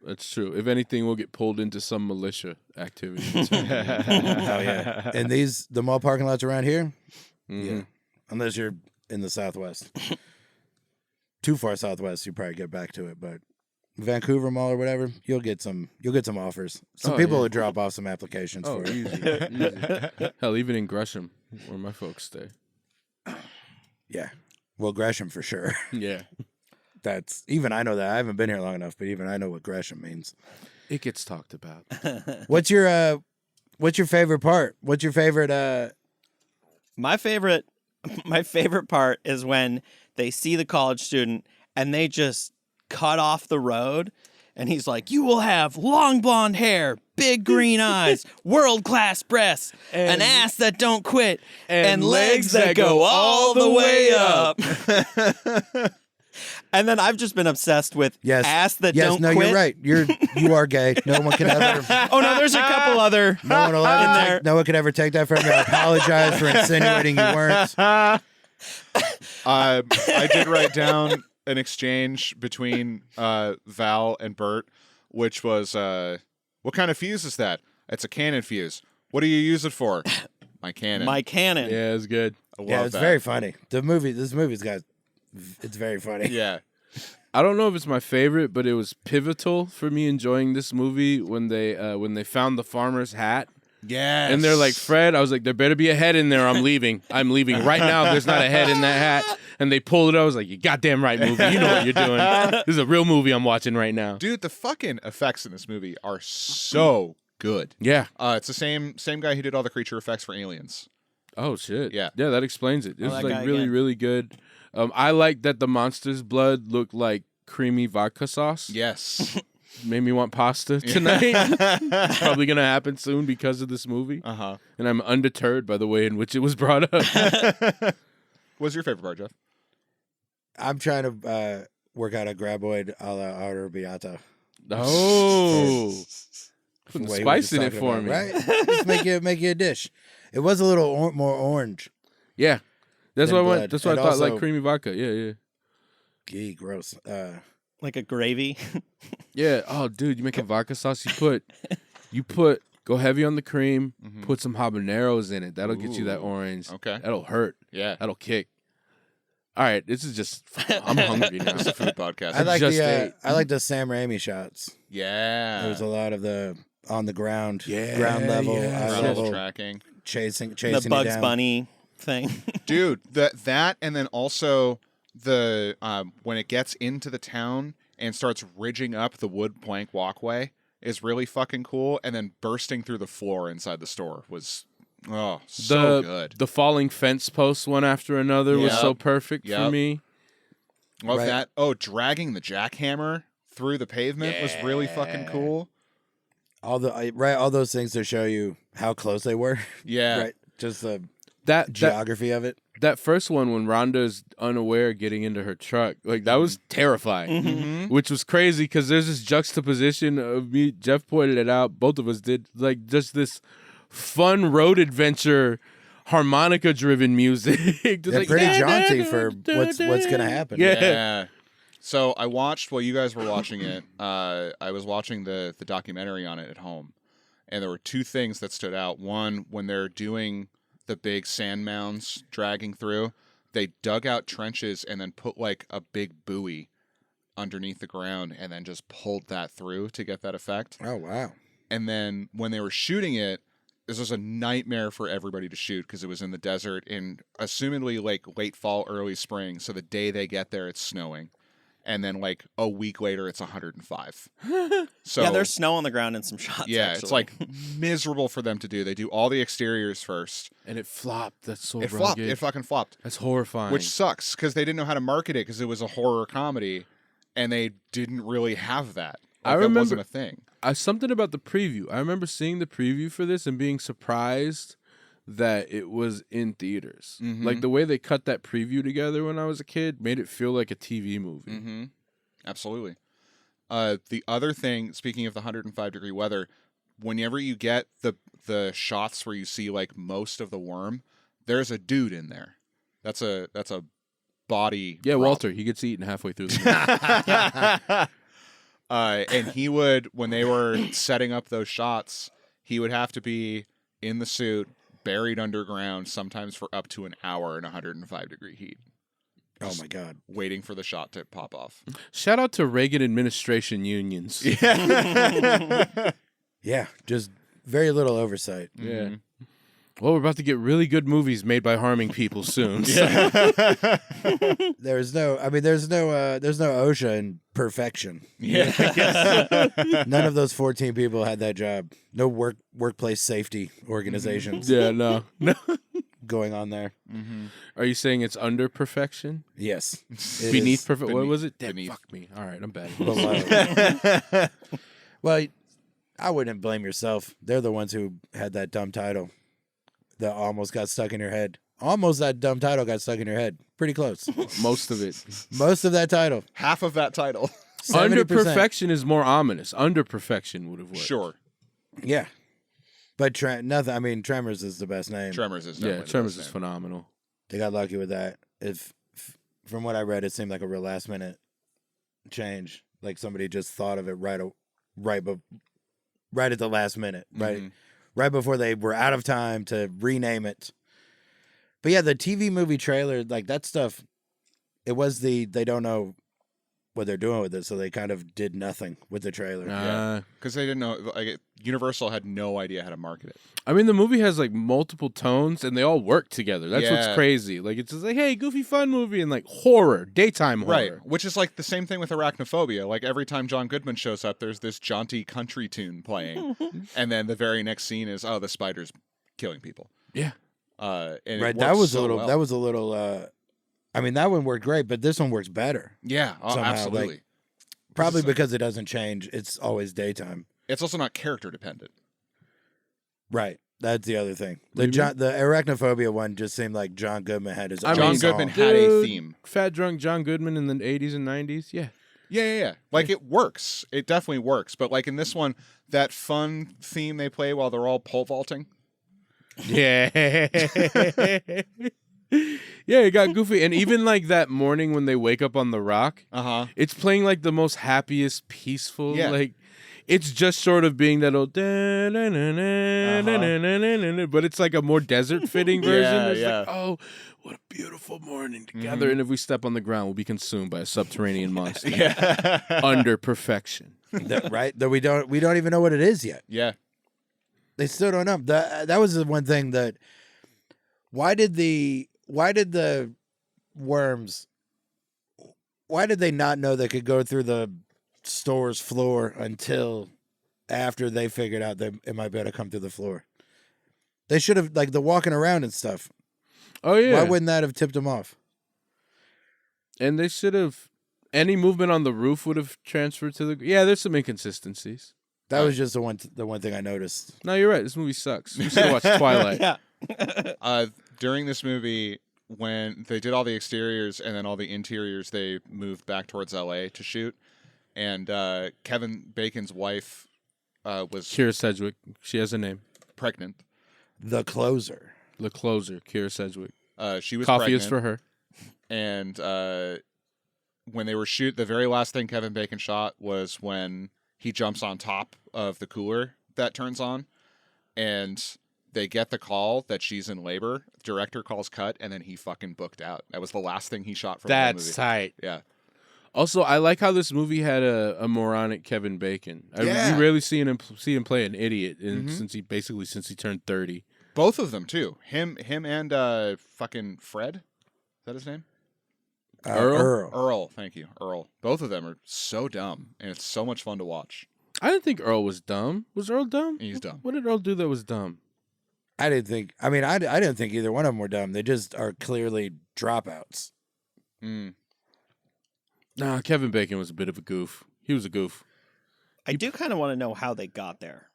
If anything, we'll get pulled into some militia activity. Oh, yeah. And the mall parking lots around here? Mm-hmm. Yeah. Unless you're in the Southwest. Too far Southwest, you probably get back to it. But Vancouver Mall or whatever, you'll get some offers. Some people will drop off some applications for you. Easy. Hell, even in Gresham, where my folks stay. Yeah. Well, Gresham for sure. Yeah. I know that. I haven't been here long enough, but even I know what Gresham means. It gets talked about. What's your favorite part? What's your favorite My favorite part is when they see the college student and they just cut off the road and he's like, you will have long blonde hair, big green eyes, world-class breasts, an ass that don't quit, and legs that go all the way up. And then I've just been obsessed with ass that don't no, quit. you're right. You are gay. No one can ever. Oh no, there's a couple other. No one could ever take that from you. I apologize for insinuating you weren't. I did write down an exchange between Val and Bert, which was, what kind of fuse is that? It's a cannon fuse. What do you use it for? My cannon. My cannon. Yeah, it's good. I love Yeah, it's that. very funny. This movie's got. It's very funny. Yeah. I don't know if it's my favorite, but it was pivotal for me enjoying this movie when they found the farmer's hat. Yes. And they're like, Fred, I was like, there better be a head in there. I'm leaving right now. There's not a head in that hat. And they pulled it. I was like, you goddamn right, movie. You know what you're doing. This is a real movie I'm watching right now. Dude, the fucking effects in this movie are so good. Yeah. It's the same guy who did all the creature effects for Aliens. Oh, shit. Yeah. Yeah, that explains it. It was that like guy really, again. really good. I like that the monster's blood looked like creamy vodka sauce. Yes. Made me want pasta tonight. It's probably going to happen soon because of this movie. Uh-huh. And I'm undeterred by the way in which it was brought up. What's your favorite part, Jeff? I'm trying to work out a graboid a la arrabbiata. Oh. Putting Way we were spice just in it talking for about, me. right? Just make you a dish. It was a little more orange. Yeah. That's Than what I went. blood. That's what And I thought, like also- creamy vodka. Yeah. Gee, gross. Like a gravy. Yeah. Oh, dude, you make a vodka sauce. You put. Go heavy on the cream. Mhm. Put some habaneros in it. That'll get you that Ooh. orange. Okay. That'll hurt. Yeah. That'll kick. All right, this is just. I'm hungry now. It's a food podcast. I like just the Sam Raimi shots. Yeah. There was a lot of the on the ground, Yeah, ground level, yeah. eye Ronald's level tracking. chasing The you Bugs down. Bunny thing. Dude, that and then also the when it gets into the town and starts ridging up the wood plank walkway is really fucking cool, and then bursting through the floor inside the store was so good. The falling fence posts one after another was Yep. so perfect for Yep. me. Love Right. that. Oh, dragging the jackhammer through the pavement was really fucking cool. All those things to show you how close they were. Yeah. Right. Just the That geography of it. that first one when Rhonda's unaware getting into her truck, like that was terrifying. Mhm. Which was crazy because there's this juxtaposition of me. Jeff pointed it out. Both of us did. Like just this fun road adventure, harmonica-driven music. Just They're like, pretty jaunty for what's gonna happen. Yeah. Yeah. So I watched while you guys were watching it. I was watching the documentary on it at home, and there were two things that stood out. One, when they're doing the big sand mounds dragging through, they dug out trenches and then put like a big buoy underneath the ground, and then just pulled that through to get that effect. Oh wow. And then when they were shooting it, this was a nightmare for everybody to shoot because it was in the desert in assumedly like late fall, early spring. So the day they get there, it's snowing. And then like a week later, it's 105. So Yeah, there's snow on the ground in some shots. yeah, actually. it's like miserable for them to do. They do all the exteriors first. And it flopped. That's so It rugged. flopped. It fucking flopped. That's horrifying. Which sucks because they didn't know how to market it because it was a horror comedy, and they didn't really have that. I That remember- wasn't a thing. Something about the preview. I remember seeing the preview for this and being surprised that it was in theaters. Mhm. Like the way they cut that preview together when I was a kid made it feel like a TV movie. Mm-hmm. Absolutely. The other thing, speaking of the 105-degree weather, whenever you get the shots where you see like most of the worm, there's a dude in there. That's a body. Yeah, prop. Walter, he gets eaten halfway through the movie. And he would, when they were setting up those shots, he would have to be in the suit, buried underground, sometimes for up to an hour in 105-degree heat, Oh my god. waiting for the shot to pop off. Shout out to Reagan administration unions. Yeah, just very little oversight. Yeah. Mhm. Well, we're about to get really good movies made by harming people soon. so- There's no OSHA in perfection. Yeah. None of those 14 people had that job. No workplace safety organizations Yeah, no. going on there. Mm-hmm. Are you saying it's under perfection? Yes. It Beneath is perfect? What beneath- was it? Damn, beneath. fuck me. All right, I'm bad. below. Well, I wouldn't blame yourself. They're the ones who had that dumb title that almost got stuck in your head. almost that dumb title got stuck in your head. Pretty close. Most of it. Most of that title. Half of that title. 70%. Under perfection is more ominous. Under perfection would have worked. Sure. Yeah. But nothing. I mean, Tremors is the best name. Tremors is Tremors is phenomenal. They got lucky with that. From what I read, it seemed like a real last minute change. Like somebody just thought of it right at the last minute, right before they were out of time to rename it. But yeah, the TV movie trailer, like that stuff, it was they don't know what they're doing with it, so they kind of did nothing with the trailer. Because they didn't know. Like, Universal had no idea how to market it. I mean, the movie has like multiple tones, and they all work together. That's what's crazy. Like, it's just like, hey, goofy fun movie, and like horror, daytime horror. Right, which is like the same thing with Arachnophobia. Like every time John Goodman shows up, there's this jaunty country tune playing, and then the very next scene is, the spider's killing people. Yeah. And right, that was a little. I mean, that one worked great, but this one works better. Yeah, absolutely. Like, probably because it doesn't change. It's always daytime. It's also not character dependent. Right. That's the other thing. The Arachnophobia one just seemed like John Goodman had his own John song. Goodman had a theme. Fat drunk John Goodman in the 80s and 90s. Yeah. Yeah. Like, it works. It definitely works. But like in this one, that fun theme they play while they're all pole vaulting. Yeah. Yeah, it got goofy. And even like that morning when they wake up on the rock, it's playing like the most happiest, peaceful, like it's just short of being that old but it's like a more desert fitting version. It's like, oh, what a beautiful morning together. And if we step on the ground, we'll be consumed by a subterranean monster. Under perfection. Right? That we don't even know what it is yet. Yeah. They still don't know. That was the one thing that why did the worms, why did they not know they could go through the store's floor until after they figured out that it might be able to come through the floor? They should have, like, the walking around and stuff. Oh, yeah. Why wouldn't that have tipped them off? And they should have, any movement on the roof would have transferred to the, there's some inconsistencies. That was just the one thing I noticed. No, you're right. This movie sucks. We should watch Twilight. During this movie, when they did all the exteriors and then all the interiors, they moved back towards L.A. to shoot. And Kevin Bacon's wife was... Kira Sedgwick. She has a name. Pregnant. The closer, Kira Sedgwick. She was Coffee pregnant. is for her. And when they were the very last thing Kevin Bacon shot was when he jumps on top of the cooler that turns on. And... they get the call that she's in labor. Director calls cut, and then he fucking booked out. That was the last thing he shot from the movie. That's tight. Yeah. Also, I like how this movie had a moronic Kevin Bacon. You rarely see him play an idiot since he turned 30. Both of them too. Him and fucking Fred. Is that his name? Earl. Thank you, Earl. Both of them are so dumb, and it's so much fun to watch. I didn't think Earl was dumb. Was Earl dumb? He's dumb. What did Earl do that was dumb? I didn't think. I mean, I didn't think either one of them were dumb. They just are clearly dropouts. Nah, Kevin Bacon was a bit of a goof. He was a goof. I do kind of want to know how they got there.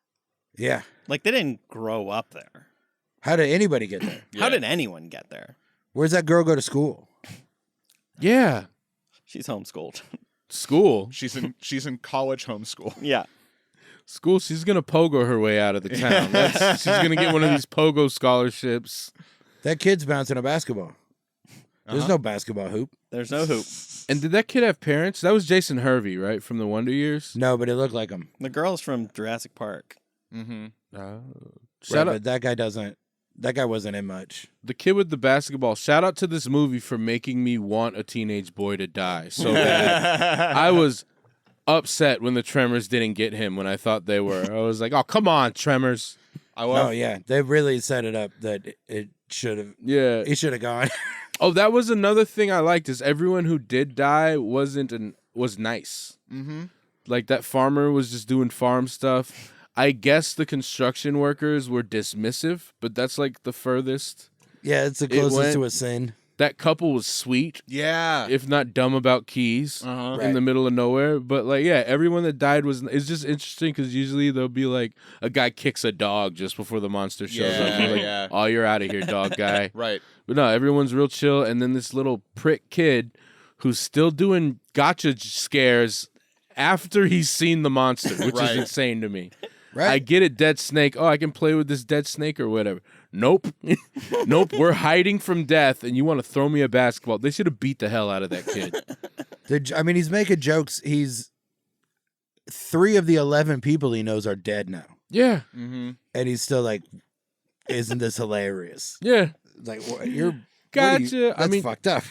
Yeah. Like, they didn't grow up there. How did anybody get there? How did anyone get there? Where's that girl go to school? Yeah. She's homeschooled. School? She's in college homeschool. Yeah. School, she's going to pogo her way out of the town. She's going to get one of these pogo scholarships. That kid's bouncing a basketball. There's no basketball hoop. There's no hoop. And did that kid have parents? That was Jason Hervey, right? From the Wonder Years? No, but it looked like him. The girl's from Jurassic Park. Shout out. But that guy wasn't in much. The kid with the basketball. Shout out to this movie for making me want a teenage boy to die so bad. I was upset when the Tremors didn't get him when I thought they were. I was like, oh, come on, Tremors. Oh, yeah. They really set it up that it should have. Yeah. He should have gone. Oh, that was another thing I liked is everyone who did die was nice. Mm-hmm. Like that farmer was just doing farm stuff. I guess the construction workers were dismissive, but that's like the furthest. Yeah, it's the closest to a sin. that couple was sweet, Yeah. if not dumb about keys in the middle of nowhere. But like, yeah, everyone that died it's just interesting because usually there'll be like a guy kicks a dog just before the monster shows up. And you're like, oh, you're out of here, dog guy. Right. But no, everyone's real chill. And then this little prick kid who's still doing gotcha scares after he's seen the monster, which is insane to me. Right. I get it, dead snake. Oh, I can play with this dead snake or whatever. Nope. Nope. We're hiding from death, and you want to throw me a basketball. They should have beat the hell out of that kid. I mean, he's making jokes. 3 of the 11 people he knows are dead now. Yeah. Mm-hmm. And he's still like, isn't this hilarious? Yeah. Like, you're... Gotcha. That's fucked up.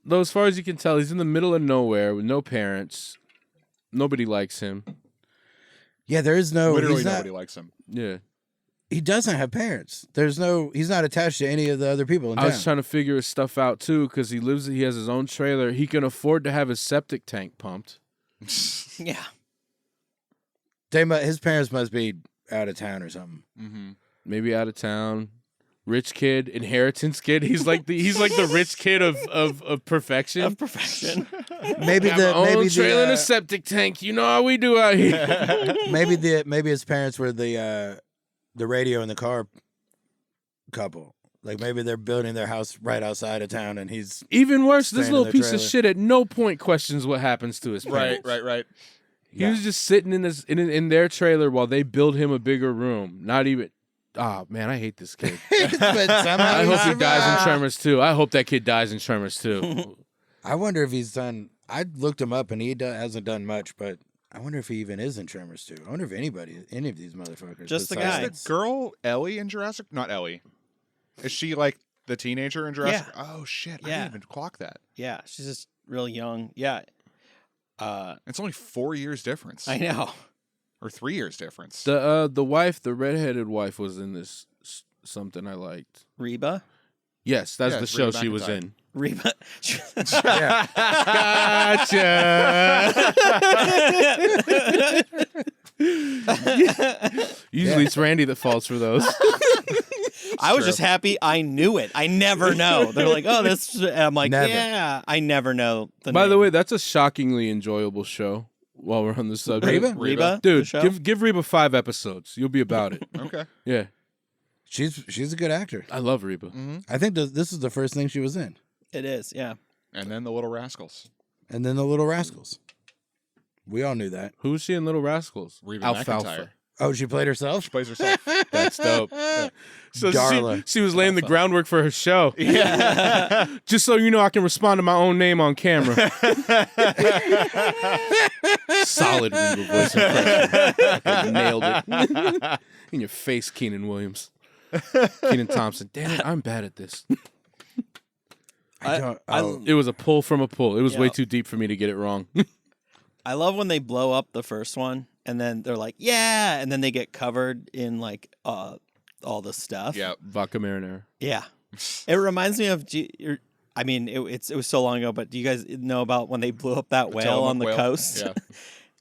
Though, as far as you can tell, he's in the middle of nowhere with no parents. Nobody likes him. Yeah, there is no... Literally nobody likes him. Yeah. He doesn't have parents. He's not attached to any of the other people in town. I was trying to figure his stuff out, too, because he has his own trailer. He can afford to have his septic tank pumped. Yeah. His parents must be out of town or something. Mm-hmm. Maybe out of town. Rich kid, inheritance kid. He's like the rich kid of perfection. Of perfection. Maybe maybe trailer and a septic tank. You know how we do out here. maybe his parents were the radio in the car couple. Like maybe they're building their house right outside of town, and he's even worse. This little piece trailer. of shit at no point questions what happens to his parents. Right. He was just sitting in their trailer while they build him a bigger room. Not even. Oh man, I hate this kid. I hope he dies in Tremors too. I hope that kid dies in Tremors too. I wonder if he's done. I looked him up, and he hasn't done much, but. I wonder if he even is in Tremors 2. I wonder if any of these motherfuckers. Just the guy. Is the girl Ellie in Jurassic? Not Ellie. Is she like the teenager in Jurassic? Yeah. Oh shit! Yeah. I didn't even clock that. Yeah, she's just real young. Yeah. It's only 4 years difference. I know. Or 3 years difference. The wife, the redheaded wife, was in this something I liked. Reba. Yes, that's the show she was in. Reba. Gotcha. Usually it's Randy that falls for those. I was just happy I knew it. I never know. They're like, oh, this. And I'm like, Never. yeah. I never know. By the way, that's a shockingly enjoyable show. While we're on the subject, Reba, dude, give Reba 5 episodes. You'll be about it. Okay. Yeah, she's a good actor. I love Reba. Mm-hmm. I think this is the first thing she was in. It is, yeah. And then the Little Rascals. And then the Little Rascals. We all knew that. Who was she in Little Rascals? Reba Alfalfa. McEntire. Oh, she played herself? She plays herself. That's dope. Yeah. So Darla. she was laying the groundwork for her show. Yeah. Just so you know, I can respond to my own name on camera. Solid Reba voice impression. I nailed it. In your face, Keenan Williams. Keenan Thompson. Damn it, I'm bad at this. It was a pull from a pull. It was way too deep for me to get it wrong. I love when they blow up the first one and then they're like, yeah, and then they get covered in like all the stuff. Yeah. Vodka marinara. Yeah. It reminds me of I mean, it was so long ago, but do you guys know about when they blew up that whale on the coast? Yeah.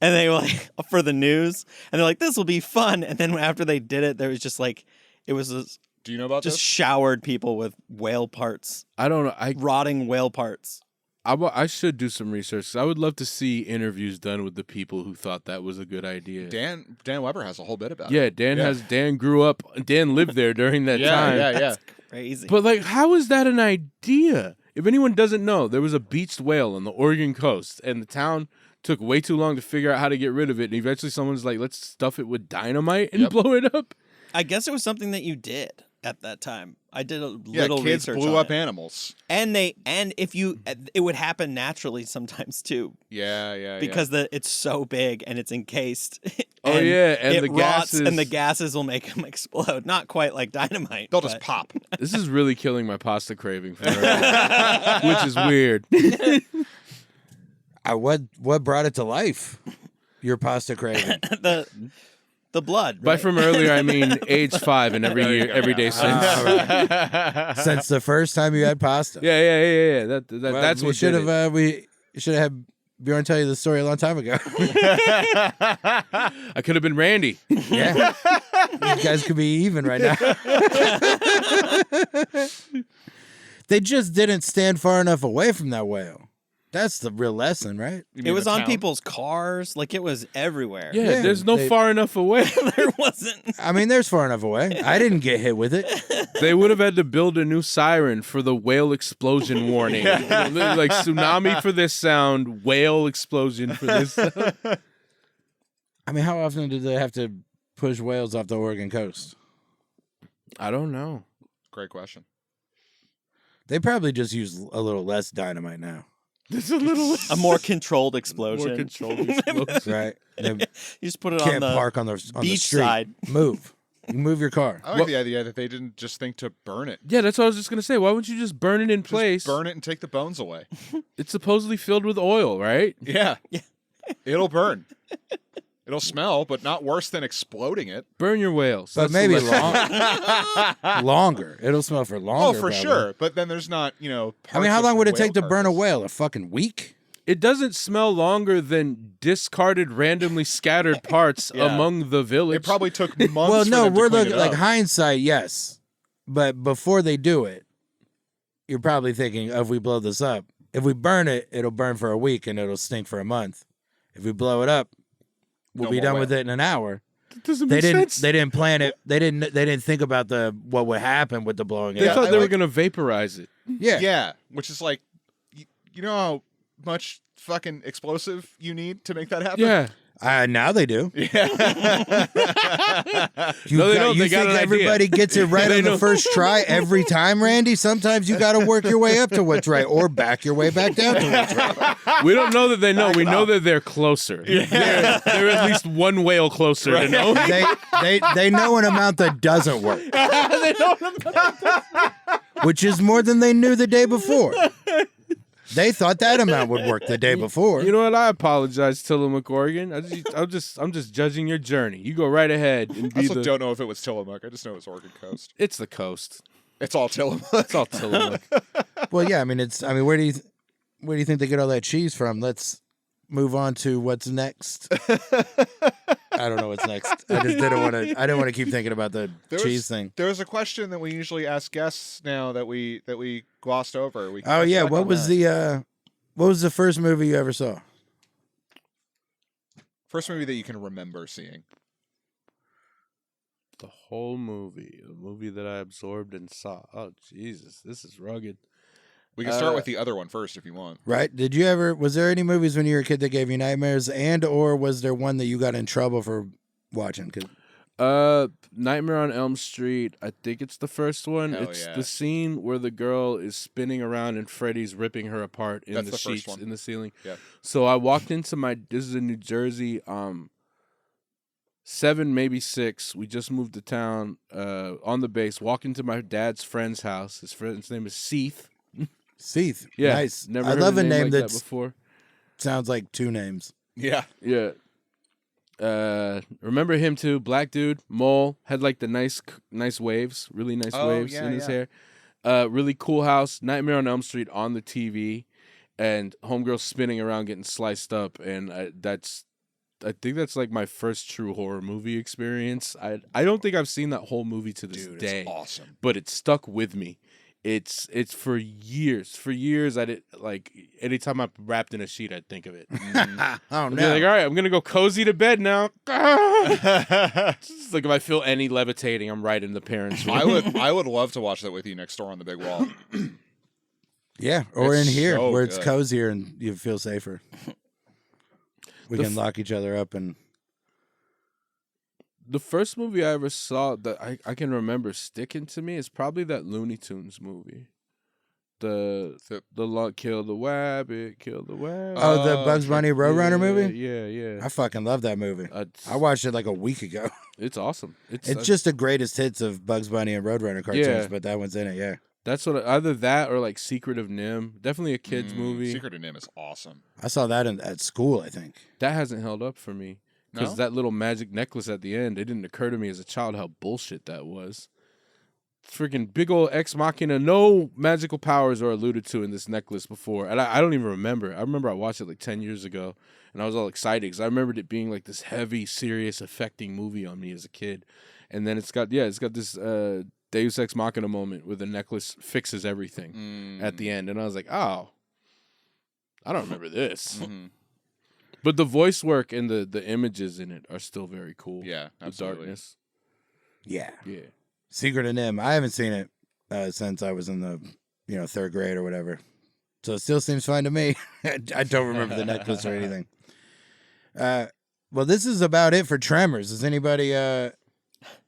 And they were like, for the news, and they're like, this will be fun. And then after they did it, there was just like, it was Do you know about just this? showered people with whale parts, I don't know. rotting whale parts. I should do some research. 'Cause I would love to see interviews done with the people who thought that was a good idea. Dan Weber has a whole bit about it. Yeah, Dan grew up. Dan lived there during that time. Yeah. Crazy. But like, how is that an idea? If anyone doesn't know, there was a beached whale on the Oregon coast, and the town took way too long to figure out how to get rid of it. And eventually, someone's like, "Let's stuff it with dynamite and blow it up." I guess it was something that you did at that time. I did a Yeah, little kids research blew on up it. animals. And it would happen naturally sometimes too. Yeah. Because it's so big and it's encased. Oh, yeah, and it the rots gases- and the gases will make them explode. Not quite like dynamite. They'll but- just pop. This is really killing my pasta craving for which is weird. What brought it to life? Your pasta craving. the blood. By Right? from earlier, I mean age 5 and every day since. Since the first time you had pasta. Yeah. That's we what should did it. have. We should have had Bjorn tell you the story a long time ago. I could have been Randy. Yeah, you guys could be even right now. They just didn't stand far enough away from that whale. That's the real lesson, right? It was on people's cars. Like, it was everywhere. Yeah, there's no far enough away. There wasn't. I mean, there's far enough away. I didn't get hit with it. They would have had to build a new siren for the whale explosion warning. Like tsunami for this sound, whale explosion for this sound. I mean, how often do they have to push whales off the Oregon coast? I don't know. Great question. They probably just use a little less dynamite now. There's a little A more controlled explosion. more controlled explosion. Right? They You just put it can't on the park on the beach street. side. Move. You move your car. I like the idea that they didn't just think to burn it. Yeah, that's what I was just gonna say. Why wouldn't you just burn it in place? Just burn it and take the bones away. It's supposedly filled with oil, right? Yeah. It'll burn. It'll smell, but not worse than exploding it. Burn your whales. But That's the maybe lesson. longer. It'll smell for longer. Oh, for probably. sure. But then there's not, I mean, parts how of long the would it whale take to burn a carcass. whale? A fucking week? It doesn't smell longer than discarded, randomly scattered parts Yeah. among the village. It probably took months. Well, for no, them to we're clean looking it like up. hindsight, yes. But before they do it, you're probably thinking, if we blow this up, if we burn it, it'll burn for a week and it'll stink for a month. If we blow it up, we'll No be more done whale. with it in an hour. It doesn't They make didn't. sense. They didn't plan it. They didn't think about what would happen with the blowing. They it up. thought I they were like- gonna vaporize it. Yeah. Yeah, which is like, you know how much fucking explosive you need to make that happen? Yeah. Now they do. Yeah. You No, they got- don't. You They got think an idea. everybody gets it right They on the know. first try every time, Randy? Sometimes you got to work your way up to what's right, or back your way back down to what's right. We don't know that they know. Back We it know up. that they're closer. They're at least one whale closer to know. They know an amount that doesn't work, which is more than they knew the day before. They thought that amount would work the day before. You know what? I apologize, Tillamook, Oregon. I'm just judging your journey. You go right ahead and I be also the. don't know if it was Tillamook. I just know it was Oregon Coast. It's the coast. It's all Tillamook. It's all Tillamook. Well, yeah. I mean, where do you think they get all that cheese from? Let's move on to what's next. I don't know what's next. I just didn't want to. I didn't want to keep thinking about the cheese thing. There was a question that we usually ask guests now that we glossed over. We can Oh touch yeah, back what on was that. what was the first movie you ever saw? First movie that you can remember seeing? The whole movie, a movie that I absorbed and saw. Oh Jesus, this is rugged. We can start with the other one first if you want. Right? Was there any movies when you were a kid that gave you nightmares, or was there one that you got in trouble for watching? 'Cause Nightmare on Elm Street. I think it's the first one. Hell It's yeah. the scene where the girl is spinning around and Freddy's ripping her apart in That's the the first sheets one. in the ceiling. Yeah. So I walked into this is in New Jersey. 7, maybe 6. We just moved to town. On the base, walk into my dad's friend's house. His friend's name is Seath. Seath. Yeah, Nice. Never I heard love a a name like that that before. sounds like two names. Yeah. Yeah. Remember him too? Black dude, mole, had like the nice waves, really nice Oh, waves yeah, in his yeah. hair. Really cool house. Nightmare on Elm Street on the TV, and homegirl spinning around getting sliced up, and I think that's like my first true horror movie experience. I don't think I've seen that whole movie to this Dude, day, it's awesome. but it stuck with me. It's for years. For years, I did like anytime I'm wrapped in a sheet, I'd think of it. Oh I'd be no. like, all right, I'm gonna go cozy to bed now. It's like if I feel any levitating, I'm right in the parents' room. I would love to watch that with you next door on the big wall. Yeah, or It's in here so where it's good. cozier and you feel safer. We The can lock each other up and The first movie I ever saw that I can remember sticking to me is probably that Looney Tunes movie. The Kill the Wabbit, Kill the Wabbit. oh, the Bugs sure. Bunny Roadrunner movie. Yeah. I fucking love that movie. It's, I watched it like a week ago. it's awesome. It's just the greatest hits of Bugs Bunny and Roadrunner cartoons, Yeah. but that one's in it. Yeah, that's what either that or like Secret of Nim. Definitely a kids movie. Secret of Nim is awesome. I saw that at school. I think. That hasn't held up for me. Because No? that little magic necklace at the end, it didn't occur to me as a child how bullshit that was. Freaking big old ex machina, no magical powers are alluded to in this necklace before. And I don't even remember. I remember I watched it like 10 years ago, and I was all excited because I remembered it being like this heavy, serious, affecting movie on me as a kid. And then it's got this Deus Ex Machina moment where the necklace fixes everything at the end, and I was like, oh, I don't remember this. But the voice work and the images in it are still very cool. Yeah, the absolutely. darkness. Yeah. Secret of Nim. I haven't seen it since I was in the 3rd grade or whatever. So it still seems fine to me. I don't remember the necklace or anything. Well, this is about it for Tremors. Does anybody have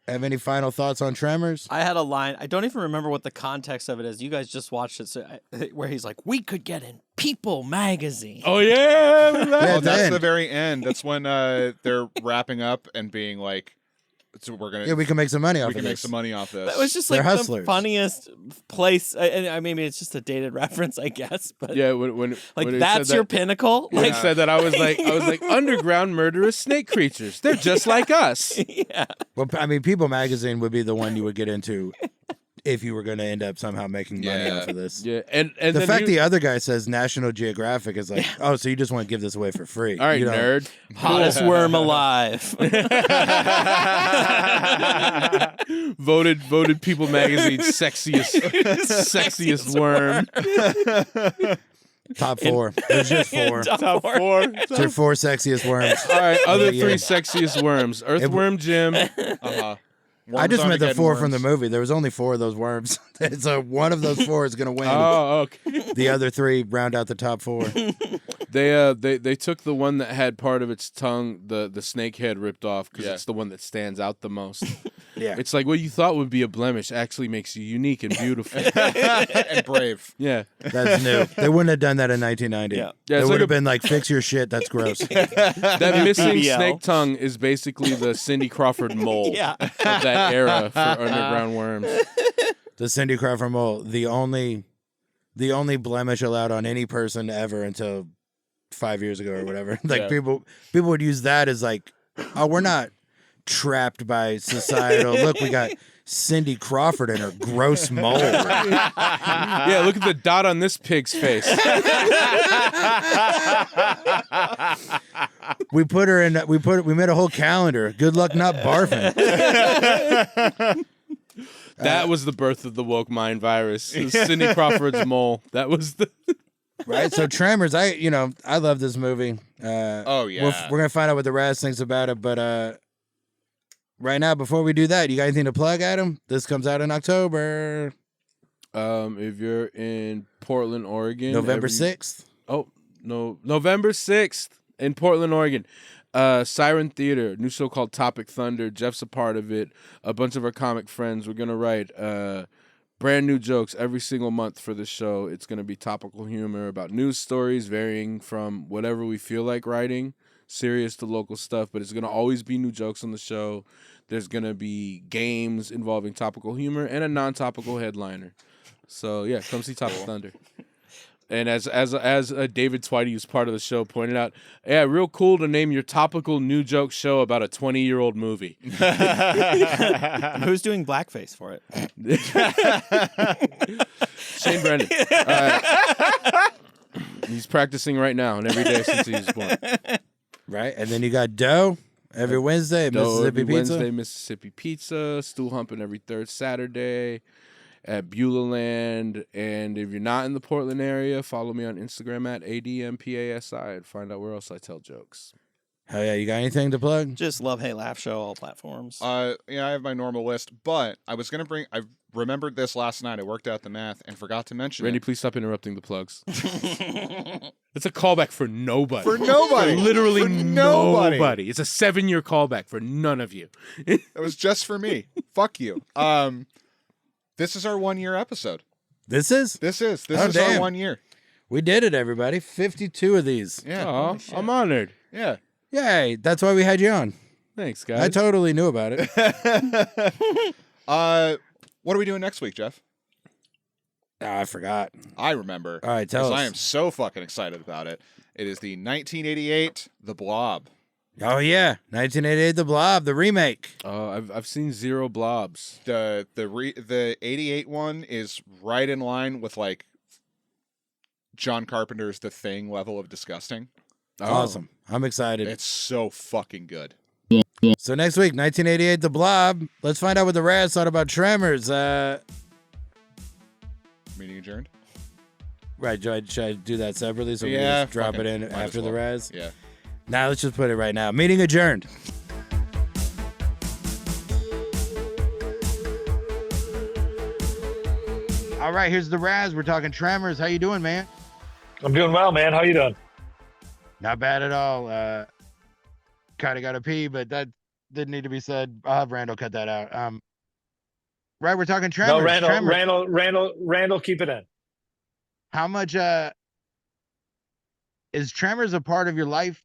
any final thoughts on Tremors? I had a line. I don't even remember what the context of it is. You guys just watched it, where he's like, "We could get in People magazine." Oh yeah, well, that's the very end. That's when they're wrapping up and being like, "So we're gonna, we can make some money off. We can make some money off this." That was just like the funniest place. And I mean, it's just a dated reference, I guess. But yeah, when that's your pinnacle. When it said that, I was like, underground murderous snake creatures. They're just like us. Yeah. Well, I mean, People magazine would be the one you would get into if you were going to end up somehow making money off of this. Yeah, and the fact the other guy says National Geographic is like, oh, so you just want to give this away for free? All right, nerd. Hottest worm alive. voted People magazine sexiest worm. Top 4. There's just 4. Top 4. It's your 4 sexiest worms. All right, other 3 sexiest worms. Earthworm Jim. I just meant the 4 from the movie. There was only 4 of those worms. So one of those 4 is going to win. Oh, okay. The other 3 round out the top 4. They took the one that had part of its tongue, the snake head ripped off because it's the one that stands out the most. Yeah. It's like what you thought would be a blemish actually makes you unique and beautiful. And brave. Yeah. That's new. They wouldn't have done that in 1990. Yeah. They would have been like, fix your shit. That's gross. That missing snake tongue is basically the Cindy Crawford mole of that era for underground worms. The Cindy Crawford mole, the only blemish allowed on any person ever until 5 years ago or whatever. Like people would use that as like, oh, we're not trapped by societal. Look, we got Cindy Crawford and her gross mole. Yeah, look at the dot on this pig's face. We put her in. We made a whole calendar. Good luck not barfing. That was the birth of the woke mind virus. Cindy Crawford's mole. That was the right. So Tremors, I love this movie. Oh yeah, we're gonna find out what the Raz thinks about it, but right now, before we do that, you got anything to plug, Adam? This comes out in October. If you're in Portland, Oregon, November 6th. Oh no, November 6th in Portland, Oregon. Siren Theater, new show called Topic Thunder. Jeff's a part of it. A bunch of our comic friends. We're gonna write brand new jokes every single month for the show. It's gonna be topical humor about news stories, varying from whatever we feel like writing, serious to local stuff. But it's gonna always be new jokes on the show. There's gonna be games involving topical humor and a non-topical headliner. So yeah, come see Topic Thunder. And as David Twitty, who's part of the show, pointed out, yeah, real cool to name your topical new joke show about a 20-year-old movie. Who's doing blackface for it? Shane Brennan. He's practicing right now and every day since he was born. Right, and then you got Doe every Wednesday at Mississippi Pizza. Wednesday, Mississippi Pizza. Stool humping every third Saturday at Beulah Land. And if you're not in the Portland area, follow me on Instagram at ADMPASI and find out where else I tell jokes. Hell yeah, you got anything to plug? Just Love, Hate, Laugh Show, all platforms. Yeah, I have my normal list, but I was going to I remembered this last night. I worked out the math and forgot to mention Randy, please stop interrupting the plugs. It's a callback for nobody. For nobody. For literally for nobody. nobody. It's a 7-year callback for none of you. It was just for me. Fuck you. This is our 1-year episode. This is our 1 year. We did it, everybody. 52 of these. Yeah. Aw, I'm honored. Yeah. Yay, that's why we had you on. Thanks, guys. I totally knew about it. What are we doing next week, Jeff? I forgot. I remember. All right, tell us. I am so fucking excited about it. It is the 1988 The Blob. Oh yeah, 1988 The Blob, the remake. I've seen 0 blobs. The 88 one is right in line with like John Carpenter's The Thing level of disgusting. Awesome. I'm excited. It's so fucking good. So next week, 1988, The Blob. Let's find out what the Raz thought about Tremors. Meeting adjourned. Right, should I do that separately so we can Yeah, just drop it in might after as the well. Raz? Yeah. Nah, let's just put it right now. Meeting adjourned. All right, here's the Raz. We're talking Tremors. How you doing, man? I'm doing well, man. How you doing? Not bad at all. Kind of got to pee, but that didn't need to be said. I'll have Randall cut that out. Right, we're talking Tremors. No, Randall, Tremors. Randall, keep it in. How much is Tremors a part of your life?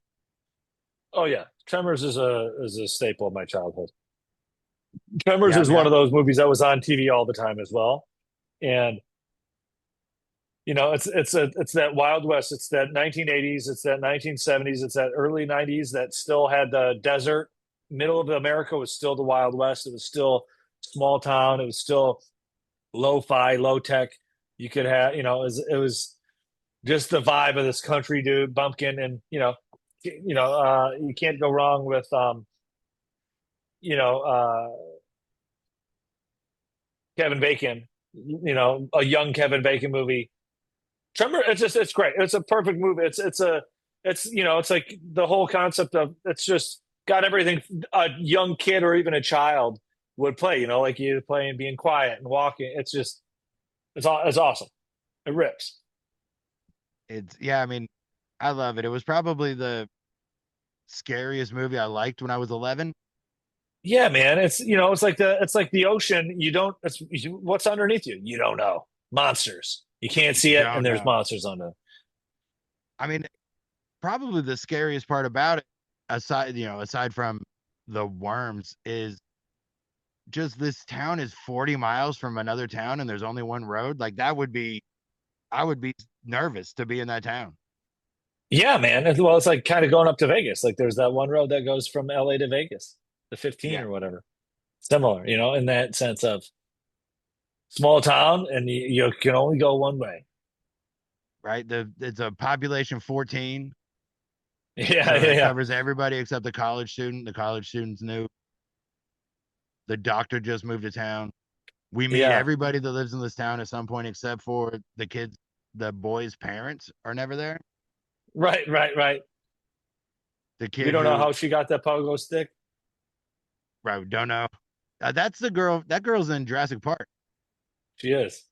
Oh yeah, Tremors is a staple of my childhood. Tremors Yeah, is one of those movies that was on TV all the time as well, and it's that Wild West, it's that 1980s, it's that 1970s, it's that early 90s that still had the desert. Middle of America was still the Wild West. It was still small town. It was still lo-fi, low tech. You could have, it was just the vibe of this country dude, bumpkin, and you can't go wrong with Kevin Bacon. A young Kevin Bacon movie. Tremor, it's great. It's a perfect movie. It's like the whole concept of it's just got everything a young kid or even a child would play. Like you playing, being quiet and walking. It's awesome. It rips. I mean, I love it. It was probably the scariest movie I liked when I was 11. Yeah, man. It's like the ocean. What's underneath you? You don't know. Monsters. You can't see it, and there's monsters under it. I mean, probably the scariest part about it, aside from the worms, is just this town is 40 miles from another town, and there's only one road. Like I would be nervous to be in that town. Yeah, man. Well, it's like kind of going up to Vegas. Like there's that one road that goes from LA to Vegas, the 15 or whatever. Similar, in that sense of small town, and you can only go one way. Right. It's a population 14. Yeah, so yeah, it covers everybody except the college student. The college student's new. The doctor just moved to town. We meet everybody that lives in this town at some point, except for the kids. The boys' parents are never there. Right. The kid. We don't know how she got that pogo stick. Right. Don't know. That's the girl. That girl's in Jurassic Park. She is.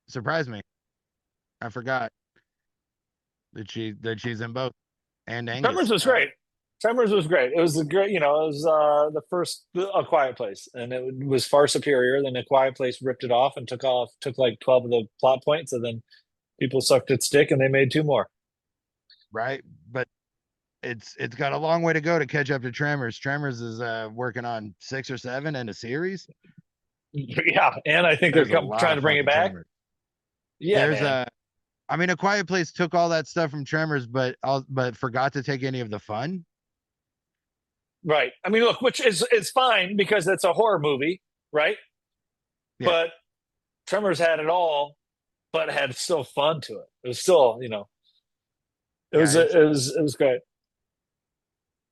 Surprised me. I forgot that she's in both. And Angus. Tremors was great. Tremors was great. It was a great, it was the first A Quiet Place, and it was far superior. Then A Quiet Place ripped it off and took like 12 of the plot points, and then people sucked its dick and they made 2 more. Right, but it's got a long way to go to catch up to Tremors. Tremors is working on 6 or 7 in a series. Yeah, and I think they're trying to bring it back. Tremors. Yeah, A Quiet Place took all that stuff from Tremors, but forgot to take any of the fun. Right. I mean, look, which is fine because it's a horror movie, right? Yeah. But Tremors had it all, but had still fun to it. It was still, it was great.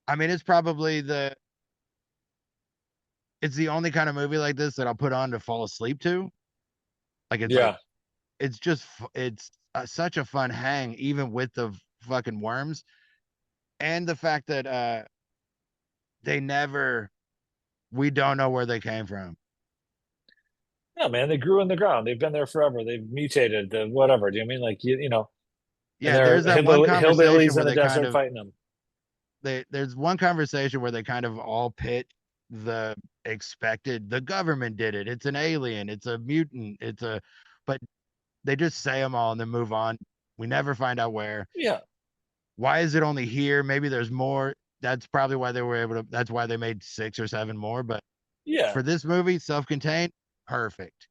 I mean, it's probably it's the only kind of movie like this that I'll put on to fall asleep to. Like it's such a fun hang, even with the fucking worms, and the fact that we don't know where they came from. Yeah, man, they grew in the ground. They've been there forever. They've mutated. Whatever. Do you mean like Yeah, there's that one conversation where in the desert fighting them. There's one conversation where they kind of all pit the expected. The government did it. It's an alien. It's a mutant. But they just say them all and then move on. We never find out where. Yeah. Why is it only here? Maybe there's more. That's probably why they were able to. That's why they made 6 or 7 more. But yeah, for this movie, self-contained, perfect.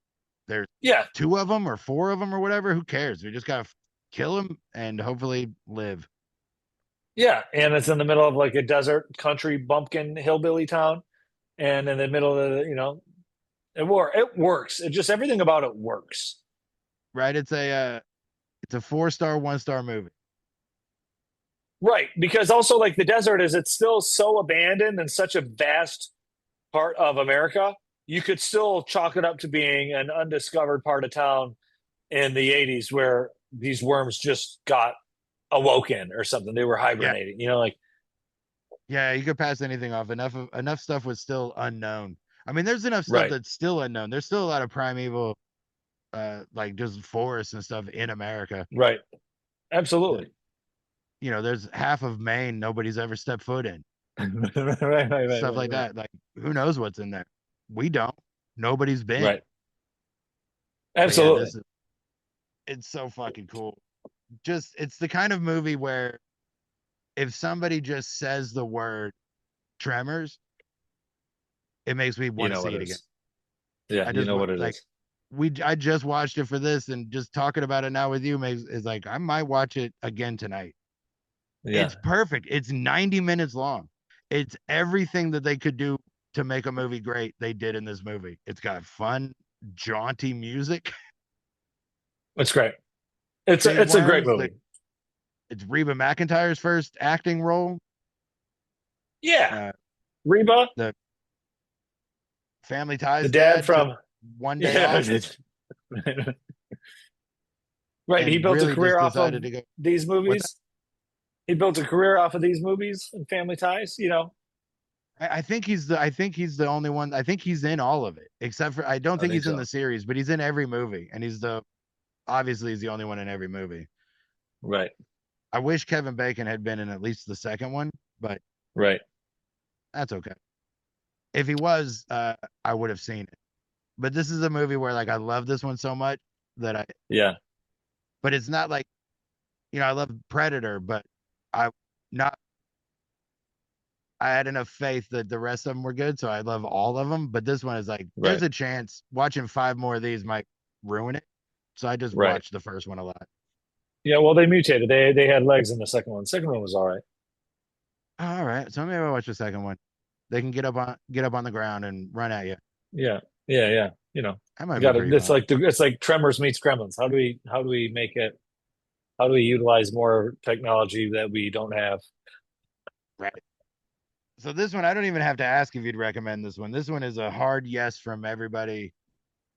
There's 2 of them or 4 of them or whatever. Who cares? We just gotta kill them and hopefully live. Yeah, and it's in the middle of like a desert country bumpkin hillbilly town, and in the middle of it works. It just everything about it works. Right? It's a 4-star, 1-star movie. Right, because also like the desert is it's still so abandoned and such a vast part of America. You could still chalk it up to being an undiscovered part of town in the 80s where these worms just got awoken or something. They were Yeah, hibernating, you know, like yeah, you could pass anything off. Enough stuff was still unknown. I mean, there's enough stuff right, that's still unknown. There's still a lot of primeval, like just forests and stuff in America. right. That Absolutely. there's half of Maine nobody's ever stepped foot in. Stuff like Right. that. Like, who knows what's in there? We don't. Nobody's been. Right. But yeah, Absolutely. it's so fucking cool. Just it's the kind of movie where if somebody just says the word Tremors, it makes me You want to know see what it it again. is. Yeah, I you just know what it like is. I just watched it for this, and just talking about it now with you makes is like I might watch it again tonight. Yeah. It's perfect. It's 90 minutes long. It's everything that they could do to make a movie great. They did in this movie. It's got fun, jaunty music. It's great. It's a, Big it's a great worms. Like movie. it's Reba McEntire's first acting role. Yeah. Uh, Reba, the Family the Ties dad dad took from one day yeah. off Right. He and built a really just career off of decided to go. these What's movies. He built a career off of these movies and Family Ties, you know. I think he's the only one. I think he's in all of it, except for I don't I think think he's in so. the series, but he's in every movie, and he's the only one in every movie. Right. I wish Kevin Bacon had been in at least the second one, but Right. that's okay. If he was, I would have seen it. But this is a movie where like I love this one so much that Yeah. but it's not like I love Predator, but I not I had enough faith that the rest of them were good, so I love all of them. But this one is like, there's Right. a chance watching five more of these might ruin it. So I just Right. watched the first one a lot. Yeah. Well, they mutated. They had legs in the second one. The second one was all right. All right, so maybe I'll watch the second one. They can get up on the ground and run at you. Yeah. Yeah. Yeah. You know, That might you be got to. pretty It's fun. like it's like Tremors meets Gremlins. How do we make it? How do we utilize more technology that we don't have? Right. So this one, I don't even have to ask if you'd recommend this one. This one is a hard yes from everybody.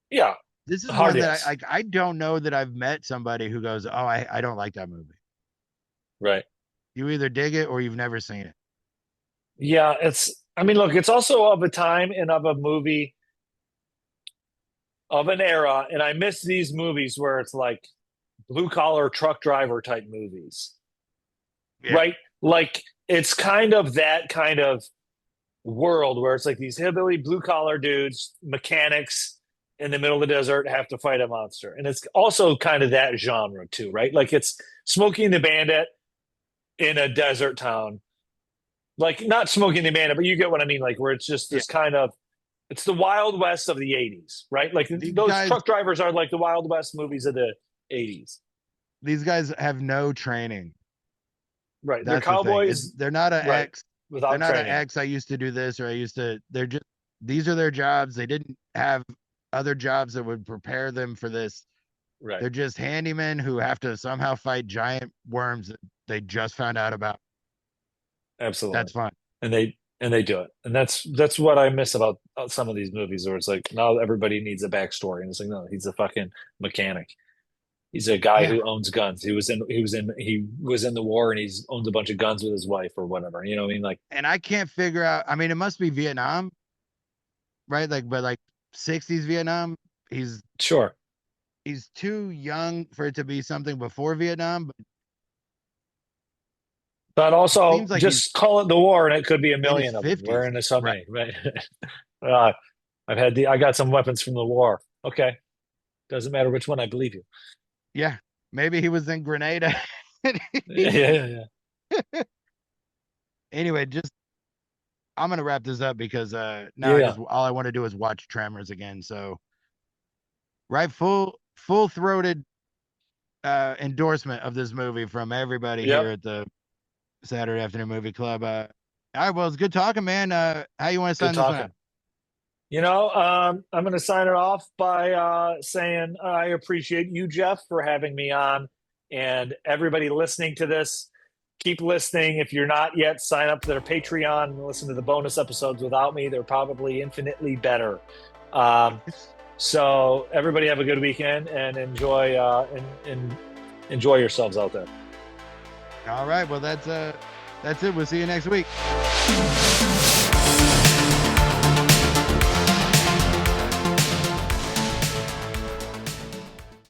Yeah. This is Hard one that yes. I don't know that I've met somebody who goes, oh, I don't like that movie. Right. You either dig it or you've never seen it. Yeah. I mean, look, it's also of a time and of a movie of an era, and I miss these movies where it's like blue collar truck driver type movies, Yeah. right? Like it's kind of that kind of world where it's like these hillbilly blue collar dudes, mechanics in the middle of the desert have to fight a monster. And it's also kind of that genre too, right? Like it's Smokey and the Bandit in a desert town. Like not Smokey and the Bandit, but you get what I mean, like where it's just Yeah. this kind of it's the Wild West of the 80s, right? Like These those guys truck drivers are like the Wild West movies of the 80s. these guys have no training. Right. They're That's the thing. Is cowboys, they're not an right, ex. They're without not an training. ex. I used to do this or I used to. They're just these are their jobs. They didn't have other jobs that would prepare them for this. Right. They're just handymen who have to somehow fight giant worms that they just found out about. Absolutely. That's fun. And they do it. And that's what I miss about some of these movies where it's like now everybody needs a backstory. And it's like, no, he's a fucking mechanic. He's a guy Yeah. who owns guns. He was in the war and he's owns a bunch of guns with his wife or whatever. You know what I mean? Like And I can't figure out. I mean, it must be Vietnam, right? Like, but like 60s Vietnam. He's sure. he's too young for it to be something before Vietnam, but But it also seems like he's just call it the war and it could be a in his million of them. We're 50s. in so Right. many, right? uh, I got some weapons from the war. Okay. Doesn't matter which one I believe you. Yeah. Maybe he was in Grenada. Yeah, yeah, yeah. Anyway, just I'm gonna wrap this up because now Yeah. all I want to do is watch Tremors again. So right, full throated endorsement of this movie from everybody Yep. here at the Saturday Afternoon Movie Club. All right, well, it's good talking, man. How you want to Good sign this one talking. out? I'm going to sign it off by saying I appreciate you, Geoff, for having me on, and everybody listening to this. keep listening. If you're not yet, sign up to their Patreon and listen to the bonus episodes without me. They're probably infinitely better. So everybody have a good weekend and enjoy enjoy yourselves out there. All right. Well, that's it. We'll see you next week.